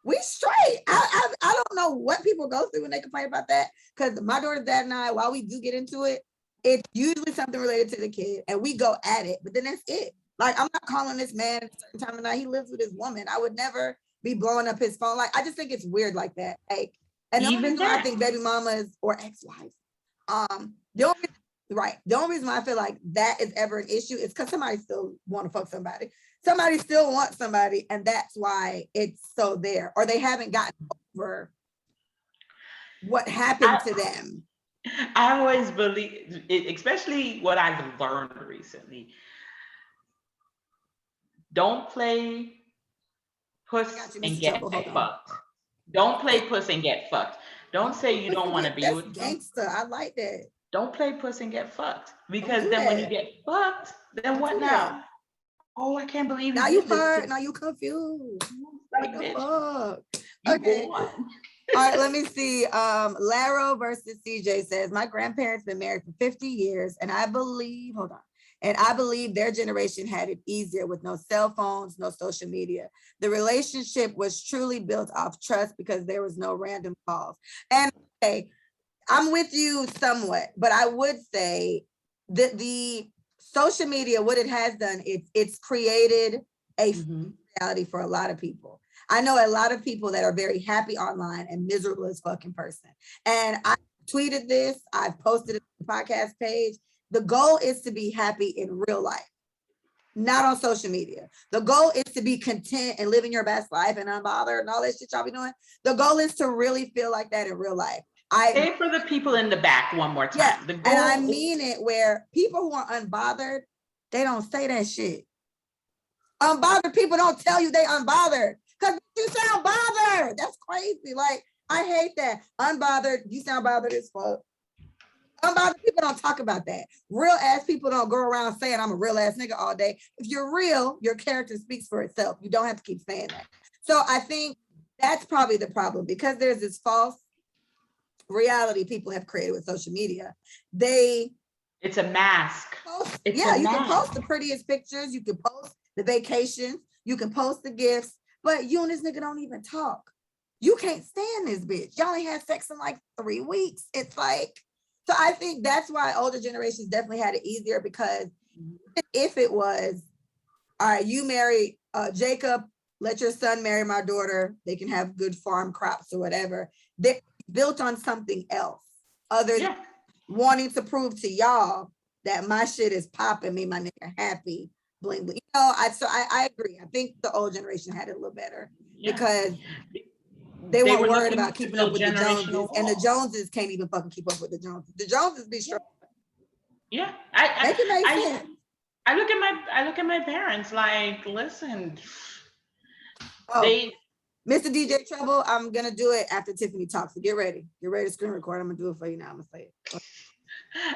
we straight. I don't know what people go through when they complain about that. Because my daughter's dad and I, while we do get into it, it's usually something related to the kid. And we go at it. But then that's it. Like, I'm not calling this man at a certain time of night. He lives with his woman. I would never be blowing up his phone. Like, I just think it's weird like that. Like, and the only reason I think baby mamas or ex-wives, the only reason Right. The only reason why I feel like that is ever an issue is because somebody still want to fuck somebody. Somebody still wants somebody, and that's why it's so there. Or they haven't gotten over what happened to them. I always believe, especially what I've learned recently, don't play puss and get fucked. Don't play puss and get fucked. Don't say you don't want to be with them. Gangster. I like that. Don't play puss and get fucked. Because then when you get fucked, then what now? Oh, I can't believe now you hurt. Now you confused. Like, bitch, okay. All right, let me see. Laro versus CJ says, my grandparents been married for 50 years, and I believe, their generation had it easier with no cell phones, no social media. The relationship was truly built off trust because there was no random calls. And okay, I'm with you somewhat, but I would say that the social media, what it has done, it's created a reality for a lot of people. I know a lot of people that are very happy online and miserable as fucking person. And I tweeted this, I've posted it on the podcast page. The goal is to be happy in real life, not on social media. The goal is to be content and living your best life and unbothered and all that shit y'all be doing. The goal is to really feel like that in real life. Say it for the people in the back one more time. Yeah, and I mean it, where people who are unbothered, they don't say that shit. Unbothered people don't tell you they unbothered because you sound bothered. That's crazy. Like, I hate that. Unbothered, you sound bothered as fuck. Unbothered people don't talk about that. Real ass people don't go around saying I'm a real ass nigga all day. If you're real, your character speaks for itself. You don't have to keep saying that. So I think that's probably the problem, because there's this false reality people have created with social media. It's a mask. You can post the prettiest pictures, you can post the vacations, you can post the gifts, but you and this nigga don't even talk. You can't stand this bitch. Y'all ain't had sex in like 3 weeks. It's like, so I think that's why older generations definitely had it easier, because if it was, all right, you married Jacob, let your son marry my daughter, they can have good farm crops or whatever. They're built on something else other than wanting to prove to y'all that my shit is popping, me, my nigga happy, bling bling. You know, I agree. I think the old generation had it a little better because they weren't worried about keeping up with the Joneses, and the Joneses can't even fucking keep up with the Joneses. The Joneses be strong. Yeah, I look at my parents like, listen, Mr. DJ Trouble, I'm gonna do it after Tiffany talks. So get ready to screen record. I'm gonna do it for you now. I'm gonna say it.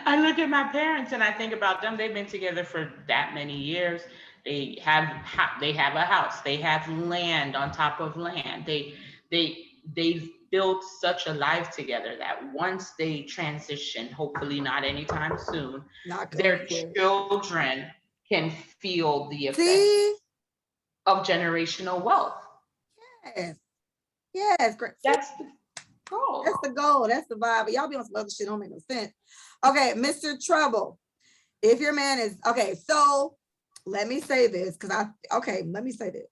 I look at my parents and I think about them. They've been together for that many years. They have a house. They have land on top of land. They've built such a life together that once they transition, hopefully not anytime soon, their children can feel the effects of generational wealth. Yes, great. That's the goal. That's the goal. That's the vibe. Y'all be on some other shit, don't make no sense. Okay, Mr. Trouble. If your man is so let me say this, let me say this.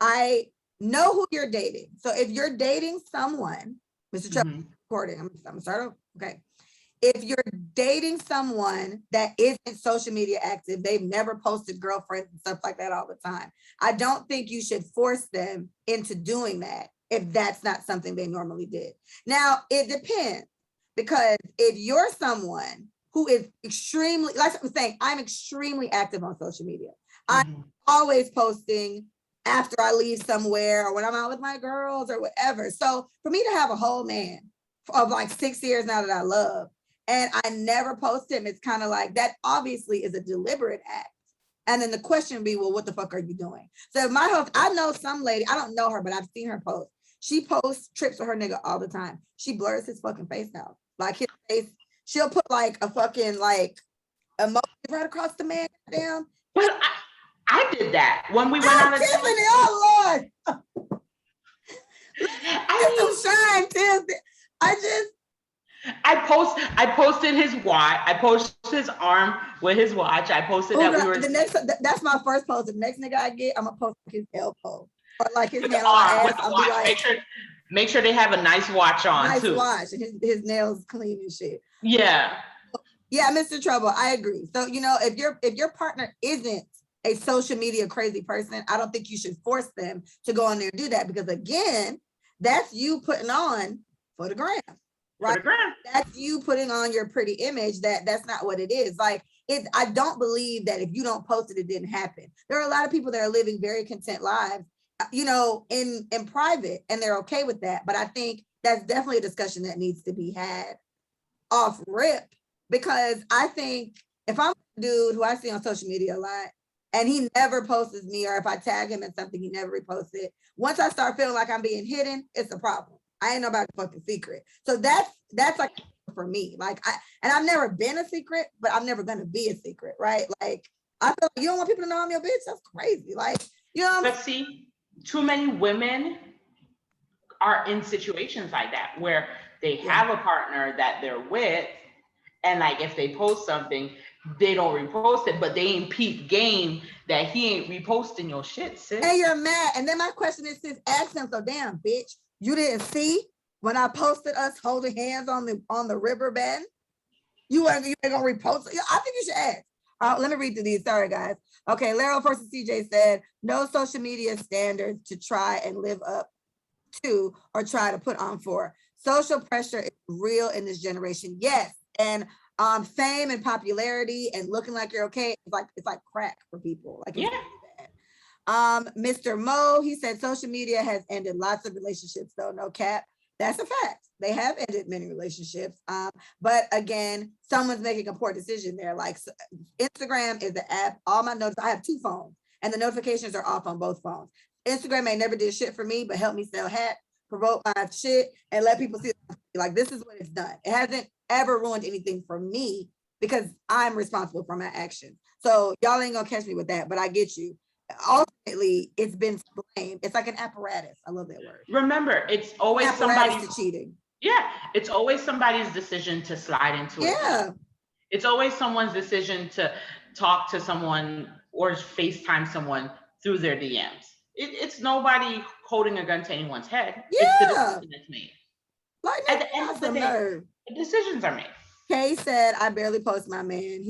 I know who you're dating. So if you're dating someone, Mr. Trouble, recording, I'm gonna start over. Okay. If you're dating someone that isn't social media active, they've never posted girlfriends and stuff like that all the time, I don't think you should force them into doing that if that's not something they normally did. Now, it depends, because if you're someone who is extremely, like I'm saying, I'm extremely active on social media. I'm always posting after I leave somewhere or when I'm out with my girls or whatever. So for me to have a whole man of like 6 years now that I love, and I never post him, it's kind of like, that obviously is a deliberate act. And then the question would be, well, what the fuck are you doing? So if I know some lady, I don't know her, but I've seen her post. She posts trips with her nigga all the time. She blurs his fucking face out. Like his face, she'll put like a fucking like emoji right across the man down. But I did that when we went on a Tiffany, oh Lord. I shine, Tiff. I posted his watch. I posted his arm with his watch. I posted that we were. That's my first post. The next nigga I get, I'm gonna post his elbow or like his hand on my ass. I'll be like, make sure they have a nice watch on too. Nice watch, and his nails clean and shit. Yeah. Yeah, Mr. Trouble, I agree. So, you know, if your partner isn't a social media crazy person, I don't think you should force them to go on there and do that, because again, that's you putting on for the gram, For right? the gram. That's you putting on your pretty image. That's not what it is. Like it, I don't believe that if you don't post it, it didn't happen. There are a lot of people that are living very content lives, you know, in private, and they're okay with that. But I think that's definitely a discussion that needs to be had off rip, because I think if I'm a dude who I see on social media a lot and he never posts me, or if I tag him in something, he never reposts it. Once I start feeling like I'm being hidden, it's a problem. I ain't nobody fucking secret. So that's like for me. Like I've never been a secret, but I'm never gonna be a secret, right? Like I feel like you don't want people to know I'm your bitch. That's crazy. Like, you know what I'm But see, too many women are in situations like that where they have a partner that they're with, and like if they post something, they don't repost it, but they ain't peep game that he ain't reposting your shit, sis. And you're mad. And then my question is, sis, ask him, so damn, bitch, you didn't see when I posted us holding hands on the river bend? You ain't gonna repost it? I think you should ask. Let me read through these. Sorry, guys. Okay, Laro versus CJ said, no social media standards to try and live up to or try to put on for. Social pressure is real in this generation. Yes. And fame and popularity and looking like you're okay, it's like crack for people. Like, it's really bad. Mr. Mo, he said social media has ended lots of relationships, though, no cap. That's a fact. They have ended many relationships. But again, someone's making a poor decision there. Like Instagram is the app. All my notes, I have 2 phones and the notifications are off on both phones. Instagram ain't never did shit for me, but help me sell hats, promote my shit, and let people see like this is what it's done. It hasn't ever ruined anything for me because I'm responsible for my actions. So y'all ain't gonna catch me with that, but I get you. Ultimately, it's been blamed. It's like an apparatus. I love that word. Remember, it's always somebody's to cheating. Yeah, it's always somebody's decision to slide into it. Yeah. It's always someone's decision to talk to someone or FaceTime someone through their DMs. It's nobody holding a gun to anyone's head. Yeah. It's the decision that's made. Like, at the end of the day, the decisions are made. Kay said, I barely post my man.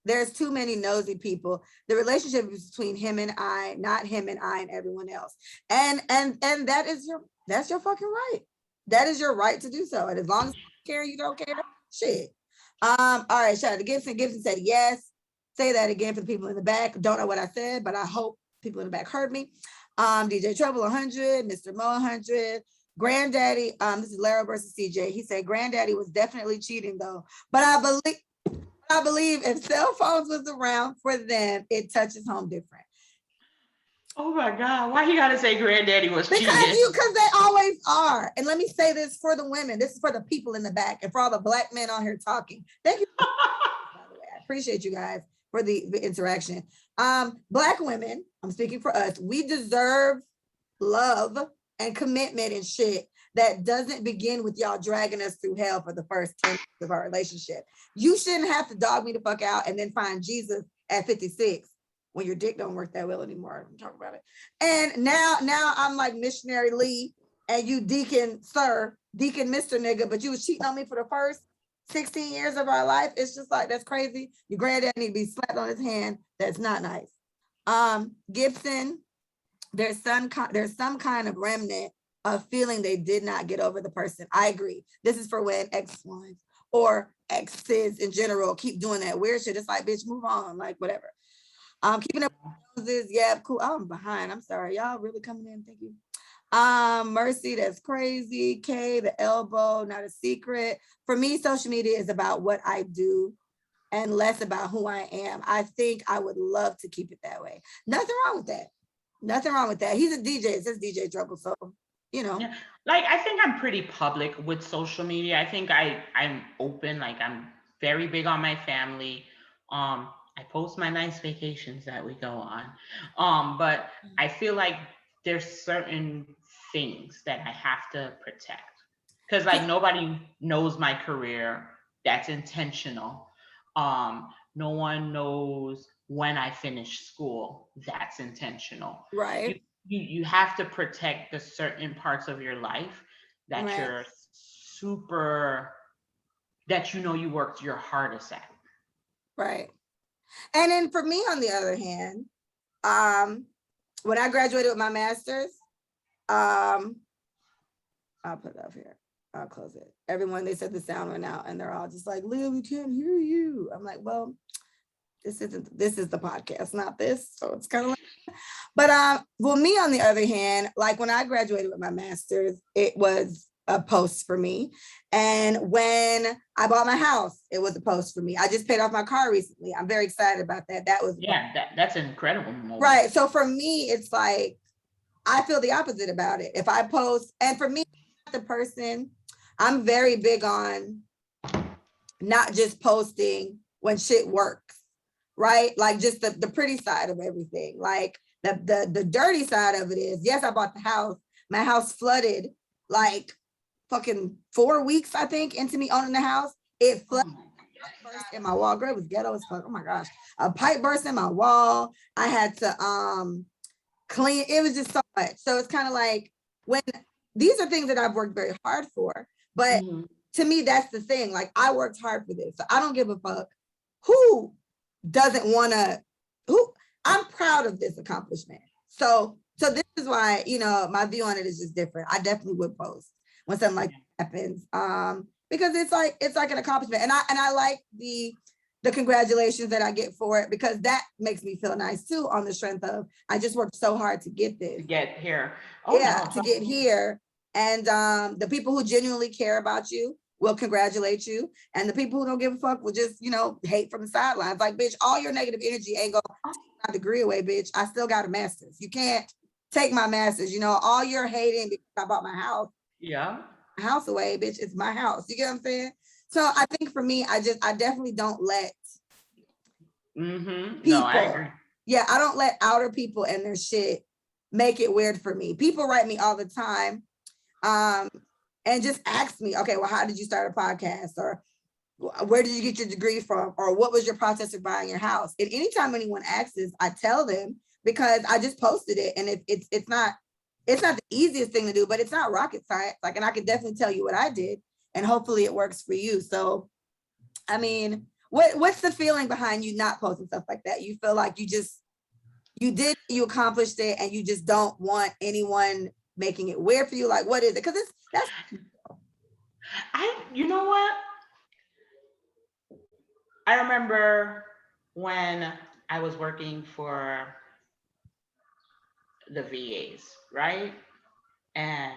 There's too many nosy people. The relationship is between him and I, not him and I and everyone else. And that's your fucking right. That is your right to do so. And as long as you care, you don't care, shit. All right, shout out to Gibson. Gibson said yes. Say that again for the people in the back. Don't know what I said, but I hope people in the back heard me. DJ Trouble 100, Mr. Mo 100. Granddaddy, this is Lara versus CJ. He said Granddaddy was definitely cheating though. But I believe if cell phones was around for them, it touches home different. Oh my God, why you gotta say Granddaddy was cheating? Because they always are. And let me say this for the women. This is for the people in the back and for all the Black men on here talking. Thank you. By the way, I appreciate you guys for the interaction. Black women, I'm speaking for us, we deserve love and commitment and shit that doesn't begin with y'all dragging us through hell for the first 10 years of our relationship. You shouldn't have to dog me the fuck out and then find Jesus at 56 when your dick don't work that well anymore. I'm talking about it. And now I'm like missionary Lee and you deacon sir, deacon Mr. nigga, but you was cheating on me for the first 16 years of our life. It's just like, that's crazy. Your granddad need to be slapped on his hand. That's not nice. Gibson, there's some kind of remnant of feeling they did not get over the person. I agree. This is for when ex-wives or exes in general keep doing that weird shit. It's like, bitch, move on, like whatever. Keeping up with noses, yeah, cool. Oh, I'm behind. I'm sorry. Y'all really coming in. Thank you. Mercy, that's crazy. Kay, the elbow, not a secret. For me, social media is about what I do and less about who I am. I think I would love to keep it that way. Nothing wrong with that. Nothing wrong with that. He's a DJ. It says DJ Trouble, so you know. Yeah. Like I think I'm pretty public with social media. I think I'm open. Like I'm very big on my family. I post my nice vacations that we go on. But I feel like there's certain things that I have to protect because like nobody knows my career. That's intentional. No one knows when I finish school. That's intentional. Right. You have to protect the certain parts of your life that you're super that you know you worked your hardest at. Right. And then for me, on the other hand, when I graduated with my master's, I'll put it up here. I'll close it. Everyone, they said the sound went out and they're all just like, Lil, we can't hear you. I'm like, well, this is the podcast, not this. So it's kind of like, but well, me on the other hand, like when I graduated with my master's, it was a post for me. And when I bought my house, it was a post for me. I just paid off my car recently. I'm very excited about that. That was that's an incredible moment. Right. So for me, it's like I feel the opposite about it. If I post, and for me, the person, I'm very big on not just posting when shit works, right? Like just the pretty side of everything. Like the dirty side of it is, yes, I bought the house. My house flooded like fucking 4 weeks, I think, into me owning the house. It flooded burst in my wall. Girl, it was ghetto as fuck. Oh my gosh. A pipe burst in my wall. I had to clean. It was just so much. So it's kind of like when these are things that I've worked very hard for. But to me, that's the thing. Like I worked hard for this. So I don't give a fuck who doesn't want to, who I'm proud of this accomplishment. So this is why, you know, my view on it is just different. I definitely would post when something like that happens. Because it's like an accomplishment. And I like the congratulations that I get for it, because that makes me feel nice too, on the strength of I just worked so hard to get this. To get here. Oh, yeah, no. To get here. And the people who genuinely care about you will congratulate you. And the people who don't give a fuck will just, you know, hate from the sidelines. Like, bitch, all your negative energy ain't gonna take my degree away, bitch. I still got a master's. You can't take my master's. You know, all your hating because I bought my house. Yeah. House away, bitch. It's my house. You get what I'm saying? So I think for me, I definitely don't let people, no, I agree. Yeah, I don't let outer people and their shit make it weird for me. People write me all the time and just ask me, okay, well, how did you start a podcast? Or where did you get your degree from? Or what was your process of buying your house? And anytime anyone asks this, I tell them, because I just posted it, and it's not the easiest thing to do, but it's not rocket science. Like, and I could definitely tell you what I did, and hopefully it works for you. So, I mean, what's the feeling behind you not posting stuff like that? You feel like you accomplished it, and you just don't want anyone making it weird for you? Like, what is it? Because you know what? I remember when I was working for the VAs, right? And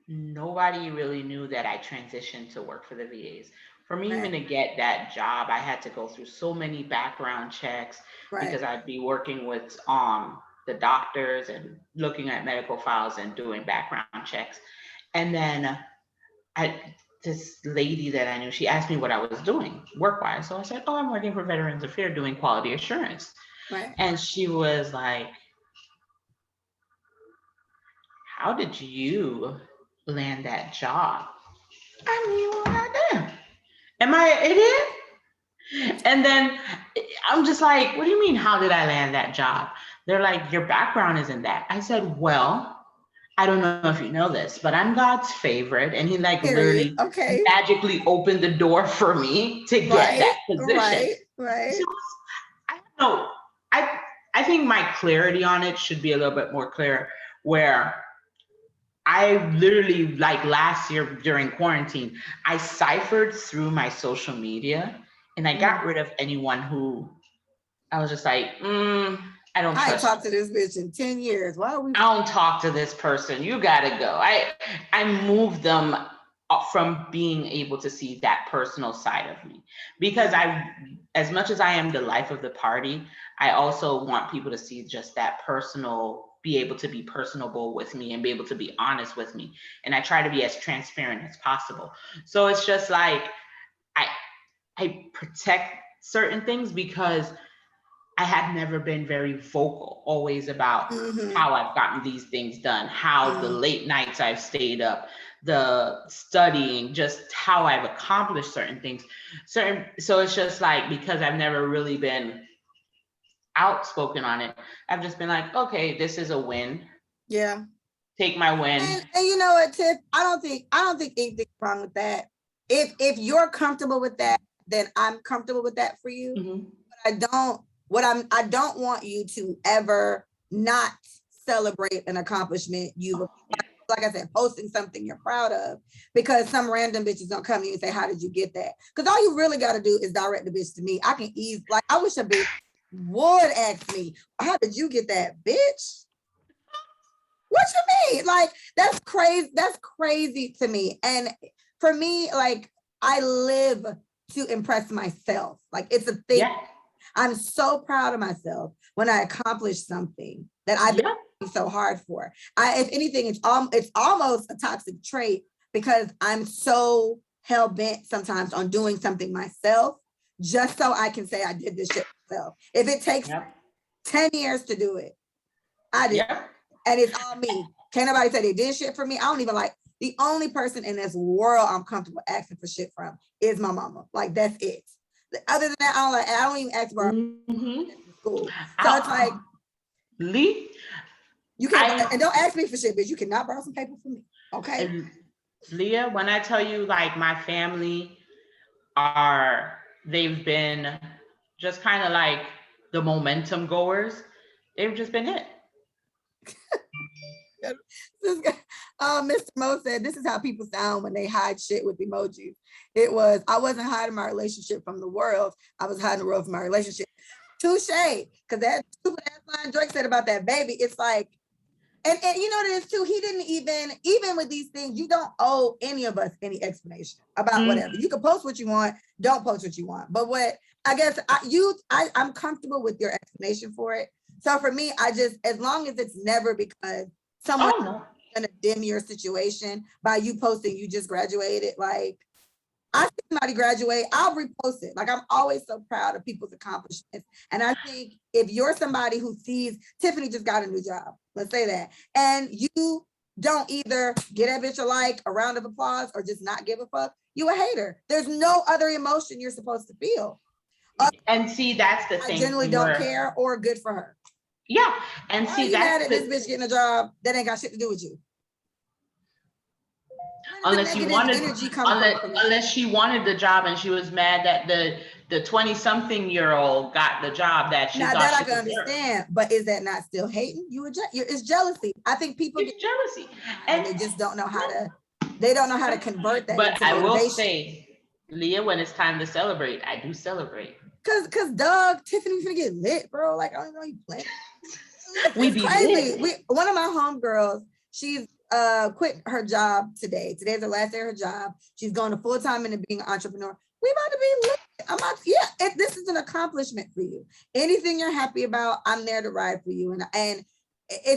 nobody really knew that I transitioned to work for the VAs. For me, even to get that job, I had to go through so many background checks, because I'd be working with the doctors and looking at medical files and doing background checks. And then this lady that I knew, she asked me what I was doing work-wise. So I said, oh, I'm working for Veterans Affairs doing quality assurance. Right. And she was like, how did you land that job? I mean, what I did. Am I an idiot? And then I'm just like, what do you mean, how did I land that job? They're like, your background isn't that. I said, well, I don't know if you know this, but I'm God's favorite. And he like literally magically opened the door for me to get that position. Right. So I don't know. I think my clarity on it should be a little bit more clear, where I literally, like last year during quarantine, I ciphered through my social media and I got rid of anyone who I was just like, I don't trust. I talked to this bitch in 10 years. Why are we? I don't talk to this person. You gotta go. I moved them from being able to see that personal side of me, because as much as I am the life of the party, I also want people to see just that personal, be able to be personable with me and be able to be honest with me. And I try to be as transparent as possible. So it's just like, I protect certain things because I have never been very vocal, always about how I've gotten these things done, how the late nights I've stayed up, the studying, just how I've accomplished certain things. So it's just like, because I've never really been outspoken on it, I've just been like, okay, this is a win. Yeah. Take my win. And you know what, Tiff? I don't think anything's wrong with that. if you're comfortable with that, then I'm comfortable with that for you. Mhm. I don't want you to ever not celebrate an accomplishment you've, like I said, posting something you're proud of, because some random bitches don't come to you and say, how did you get that? Because all you really got to do is direct the bitch to me. I can ease, like, I wish a bitch would ask me, how did you get that, bitch? What you mean? Like, that's crazy. That's crazy to me. And for me, like, I live to impress myself. Like, it's a thing. Yeah. I'm so proud of myself when I accomplish something that I've been working so hard for. If anything, it's almost a toxic trait, because I'm so hell bent sometimes on doing something myself just so I can say I did this shit myself. If it takes 10 years to do it, I did. Yep. And it's all me. Can't nobody say they did shit for me. I don't even like, the only person in this world I'm comfortable asking for shit from is my mama. Like, that's it. Other than that, I don't even ask for school. So it's like, Lee, you can't, and don't ask me for shit, bitch. You cannot borrow some paper from me. Okay. Leah, when I tell you, like, my family they've been just kind of like the momentum goers. They've just been it. Mr. Mo said, this is how people sound when they hide shit with emojis. It was, I wasn't hiding my relationship from the world. I was hiding the world from my relationship. Touche. Because that stupid ass line Drake said about that baby, it's like, and you know what it is too, he didn't even with these things, you don't owe any of us any explanation about whatever. You can post what you want, don't post what you want. But what I guess I'm comfortable with your explanation for it. So for me, I just, as long as it's never because someone gonna dim your situation by you posting you just graduated. Like, I see somebody graduate, I'll repost it. Like, I'm always so proud of people's accomplishments. And I think if you're somebody who sees Tiffany just got a new job, let's say that, and you don't either get that bitch a round of applause, or just not give a fuck, you a hater. There's no other emotion you're supposed to feel. And see, that's the thing. I generally don't care, or good for her. Yeah. And see, that's this bitch getting a job that ain't got shit to do with you. Unless she wanted the job and she was mad that the 20-something-year-old got the job that she thought that she I can understand, but is that not still hating? It's jealousy. I think people get jealousy, and they just don't know how to. They don't know how to convert that. But I will say, Leah, when it's time to celebrate, I do celebrate. Cause Doug, Tiffany's gonna get lit, bro. Like, I don't know you playing. We be crazy. One of my homegirls, she's quit her job today. Today's the last day of her job. She's going to full-time into being an entrepreneur. We about to be lit. This is an accomplishment for you. Anything you're happy about, I'm there to ride for you. And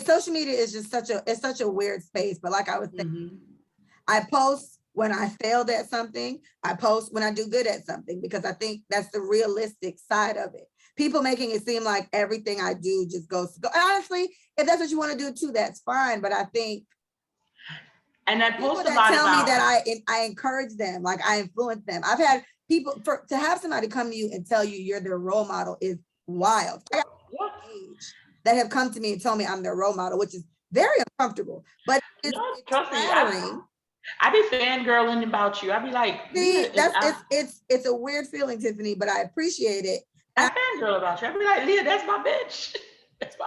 social media is just such a weird space. But like I was saying, I post when I failed at something. I post when I do good at something, because I think that's the realistic side of it. People making it seem like everything I do just goes to go. Honestly, if that's what you want to do too, that's fine. But I think, and I post a lot tell me that I encourage them, like I influence them. I've had people to have somebody come to you and tell you you're their role model is wild. I got age that have come to me and told me I'm their role model, which is very uncomfortable. But it's flattering. I be fangirling about you. I be like, it's a weird feeling, Tiffany, but I appreciate it. I fangirl about you. I be like, Leah, that's my bitch.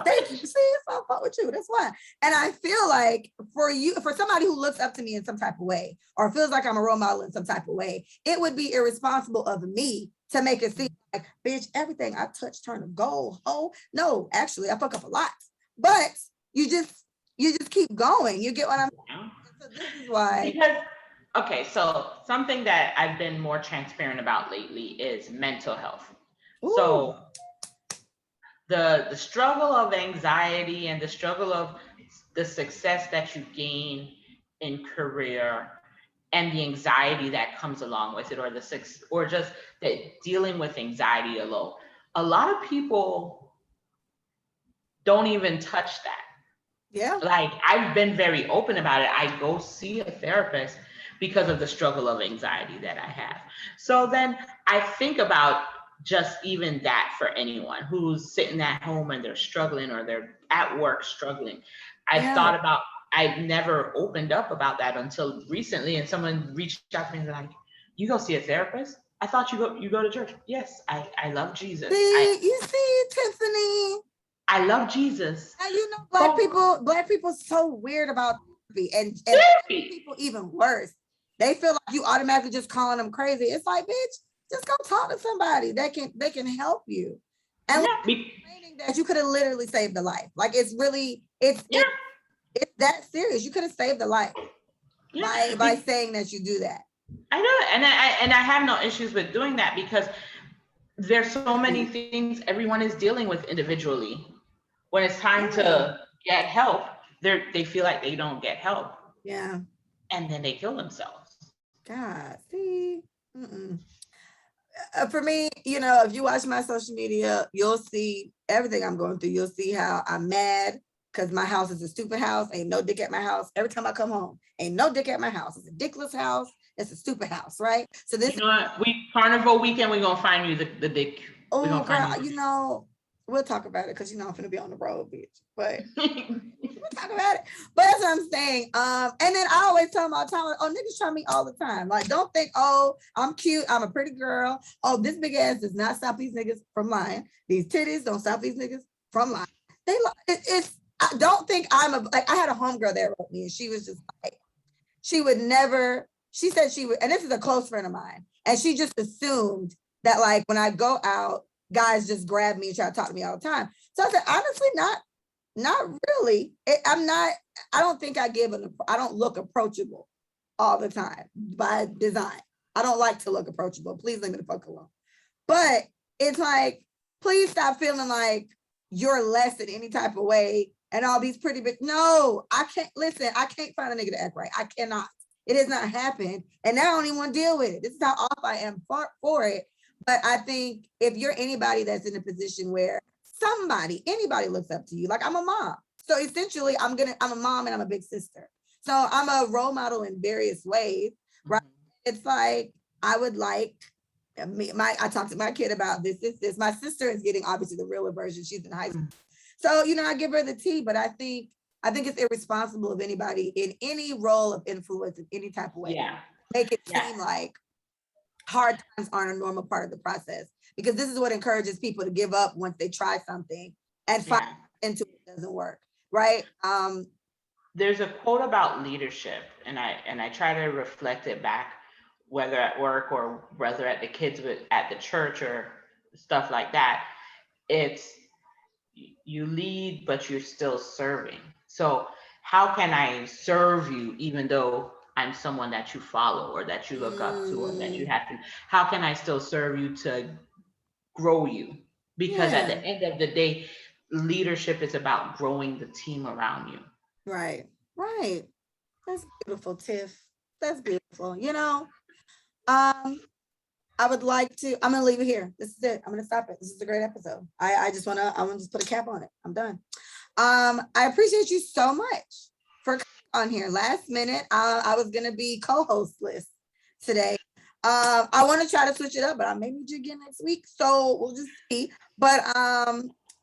Thank you. See, it's all fun with you. That's why. And I feel like for somebody who looks up to me in some type of way, or feels like I'm a role model in some type of way, it would be irresponsible of me to make it seem like, bitch, everything I touch turn to gold. Oh, no, actually, I fuck up a lot. But you just keep going. You get what I'm saying? So this is why. Okay, so something that I've been more transparent about lately is mental health. Ooh. So the struggle of anxiety and the struggle of the success that you gain in career and the anxiety that comes along with it, or just that dealing with anxiety alone. A lot of people don't even touch that. Yeah. Like, I've been very open about it. I go see a therapist because of the struggle of anxiety that I have. So then I think about just even that for anyone who's sitting at home and they're struggling, or they're at work struggling. I've never opened up about that until recently, and someone reached out to me and like, You go see a therapist? I thought you go to church. Yes, I love Jesus. See, you see, Tiffany. I love Jesus. And you know, Go black people so weird about therapy, and therapy. people even worse. They feel like you automatically just calling them crazy. It's like, bitch, just go talk to somebody that can help you. And Yeah. complaining that you could have literally saved the life. Like it's really, Yeah. it's that serious. You could have saved the life Yeah. by saying that you do that. I know, and I have no issues with doing that because there's so many things everyone is dealing with individually. When it's time to get help, they feel like they don't get help. Yeah. And then they kill themselves. God, see. For me, you know, if you watch my social media, you'll see everything I'm going through. You'll see how I'm mad because my house is a stupid house. Ain't no dick at my house. Every time I come home, ain't no dick at my house. It's a dickless house. It's a stupid house, right? So this, you know what? Carnival weekend, we're gonna find you the dick. Oh, girl, you know, we'll talk about it because you know I'm gonna be on the road, bitch. But we'll talk about it. But that's what I'm saying. And then I always tell them all the time, like, oh, niggas try me all the time. Like, don't think, oh, I'm cute, I'm a pretty girl. Oh, this big ass does not stop these niggas from lying. These titties don't stop these niggas from lying. They lie. It's I don't think I'm a like. I had a homegirl that wrote me, and she was just like, she would never. She said she would, and this is a close friend of mine, and she just assumed that like when I go out, guys just grab me and try to talk to me all the time. So I said, honestly, not really. I'm not, I don't think I don't look approachable all the time by design. I don't like to look approachable. Please leave me the fuck alone. But it's like, please stop feeling like you're less in any type of way and all these pretty big. No, I can't listen. I can't find a nigga to act right. I cannot. It has not happened. And now I don't even want to deal with it. This is how off I am for it. But I think if you're anybody that's in a position where anybody looks up to you, like I'm a mom. So essentially I'm a mom and I'm a big sister. So I'm a role model in various ways, right? It's like, I would like, I talked to my kid about this. My sister is getting obviously the realer version. She's in high school. So, you know, I give her the tea, but I think it's irresponsible of anybody in any role of influence in any type of way. Yeah. Make it seem like hard times aren't a normal part of the process, because this is what encourages people to give up once they try something and find into it doesn't work, right? There's a quote about leadership, and I try to reflect it back, whether at work or whether at the kids at the church or stuff like that. It's you lead, but you're still serving. So how can I serve you even though I'm someone that you follow or that you look up to or that you have to? How can I still serve you to grow you? Because at the end of the day, leadership is about growing the team around you. Right. That's beautiful, Tiff. That's beautiful. You know, I would like to, I'm gonna leave it here. This is it. I'm gonna stop it. This is a great episode. I want to just put a cap on it. I'm done. I appreciate you so much for coming on here. Last minute, I was gonna be co-hostless today. I want to try to switch it up, but I may need you again next week. So we'll just see. But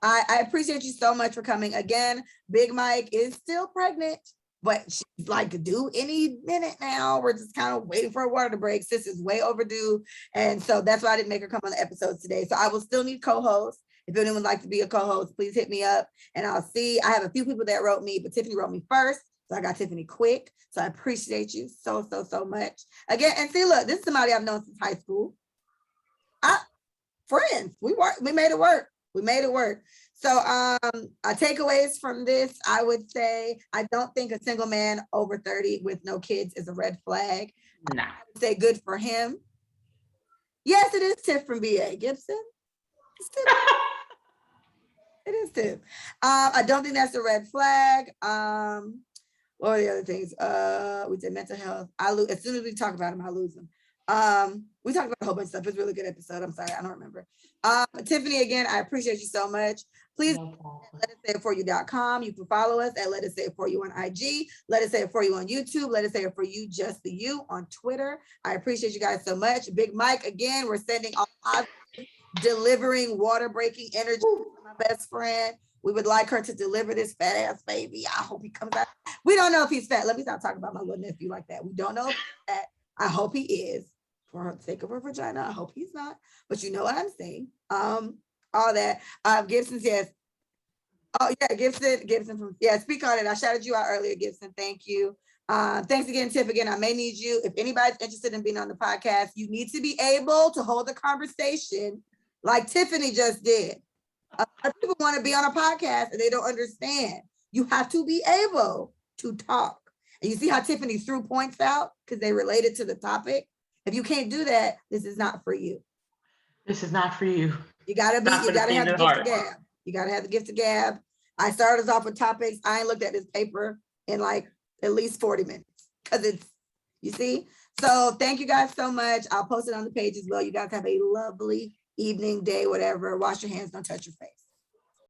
I appreciate you so much for coming again. Big Mike is still pregnant, but she's like due any minute now. We're just kind of waiting for a water to break. Sis is way overdue. And so that's why I didn't make her come on the episodes today. So I will still need co-hosts. If anyone would like to be a co-host, please hit me up and I'll see. I have a few people that wrote me, but Tiffany wrote me first. So I got Tiffany quick. So I appreciate you so so much. Again, and see, look, this is somebody I've known since high school. Friends. We made it work. We made it work. So takeaways from this, I would say, I don't think a single man over 30 with no kids is a red flag. No. I would say good for him. Yes, it is Tiff from BA. Gibson. It's Tiff. It is Tiff. I don't think that's a red flag. What are the other things? We did mental health. As soon as we talk about them, I lose them. We talked about a whole bunch of stuff. It's a really good episode. I'm sorry, I don't remember. Tiffany, again, I appreciate you so much. Please let us say it for you.com. You can follow us at Let Us Say It For You on IG. Let Us Say It For You on YouTube. Let Us Say It For You, Just the You on Twitter. I appreciate you guys so much. Big Mike, again, we're sending all positive, delivering water breaking energy to my best friend. We would like her to deliver this fat ass baby. I hope he comes out. We don't know if he's fat. Let me stop talking about my little nephew like that. We don't know if he's fat. I hope he is. for the sake of her vagina. I hope he's not, but you know what I'm saying. All that. Gibson says, oh yeah, Gibson from, yeah, speak on it. I shouted you out earlier, Gibson. Thank you. Thanks again, Tiff. Again, I may need you. If anybody's interested in being on the podcast, you need to be able to hold a conversation like Tiffany just did. A lot of people want to be on a podcast and they don't understand. You have to be able to talk. And you see how Tiffany threw points out because they related to the topic. If you can't do that, this is not for you. This is not for you. You gotta have the gift of gab. You gotta have the gift of gab. I started us off with topics. I ain't looked at this paper in like at least 40 minutes because it's, you see? So thank you guys so much. I'll post it on the page as well. You guys have a lovely evening, day, whatever. Wash your hands, don't touch your face.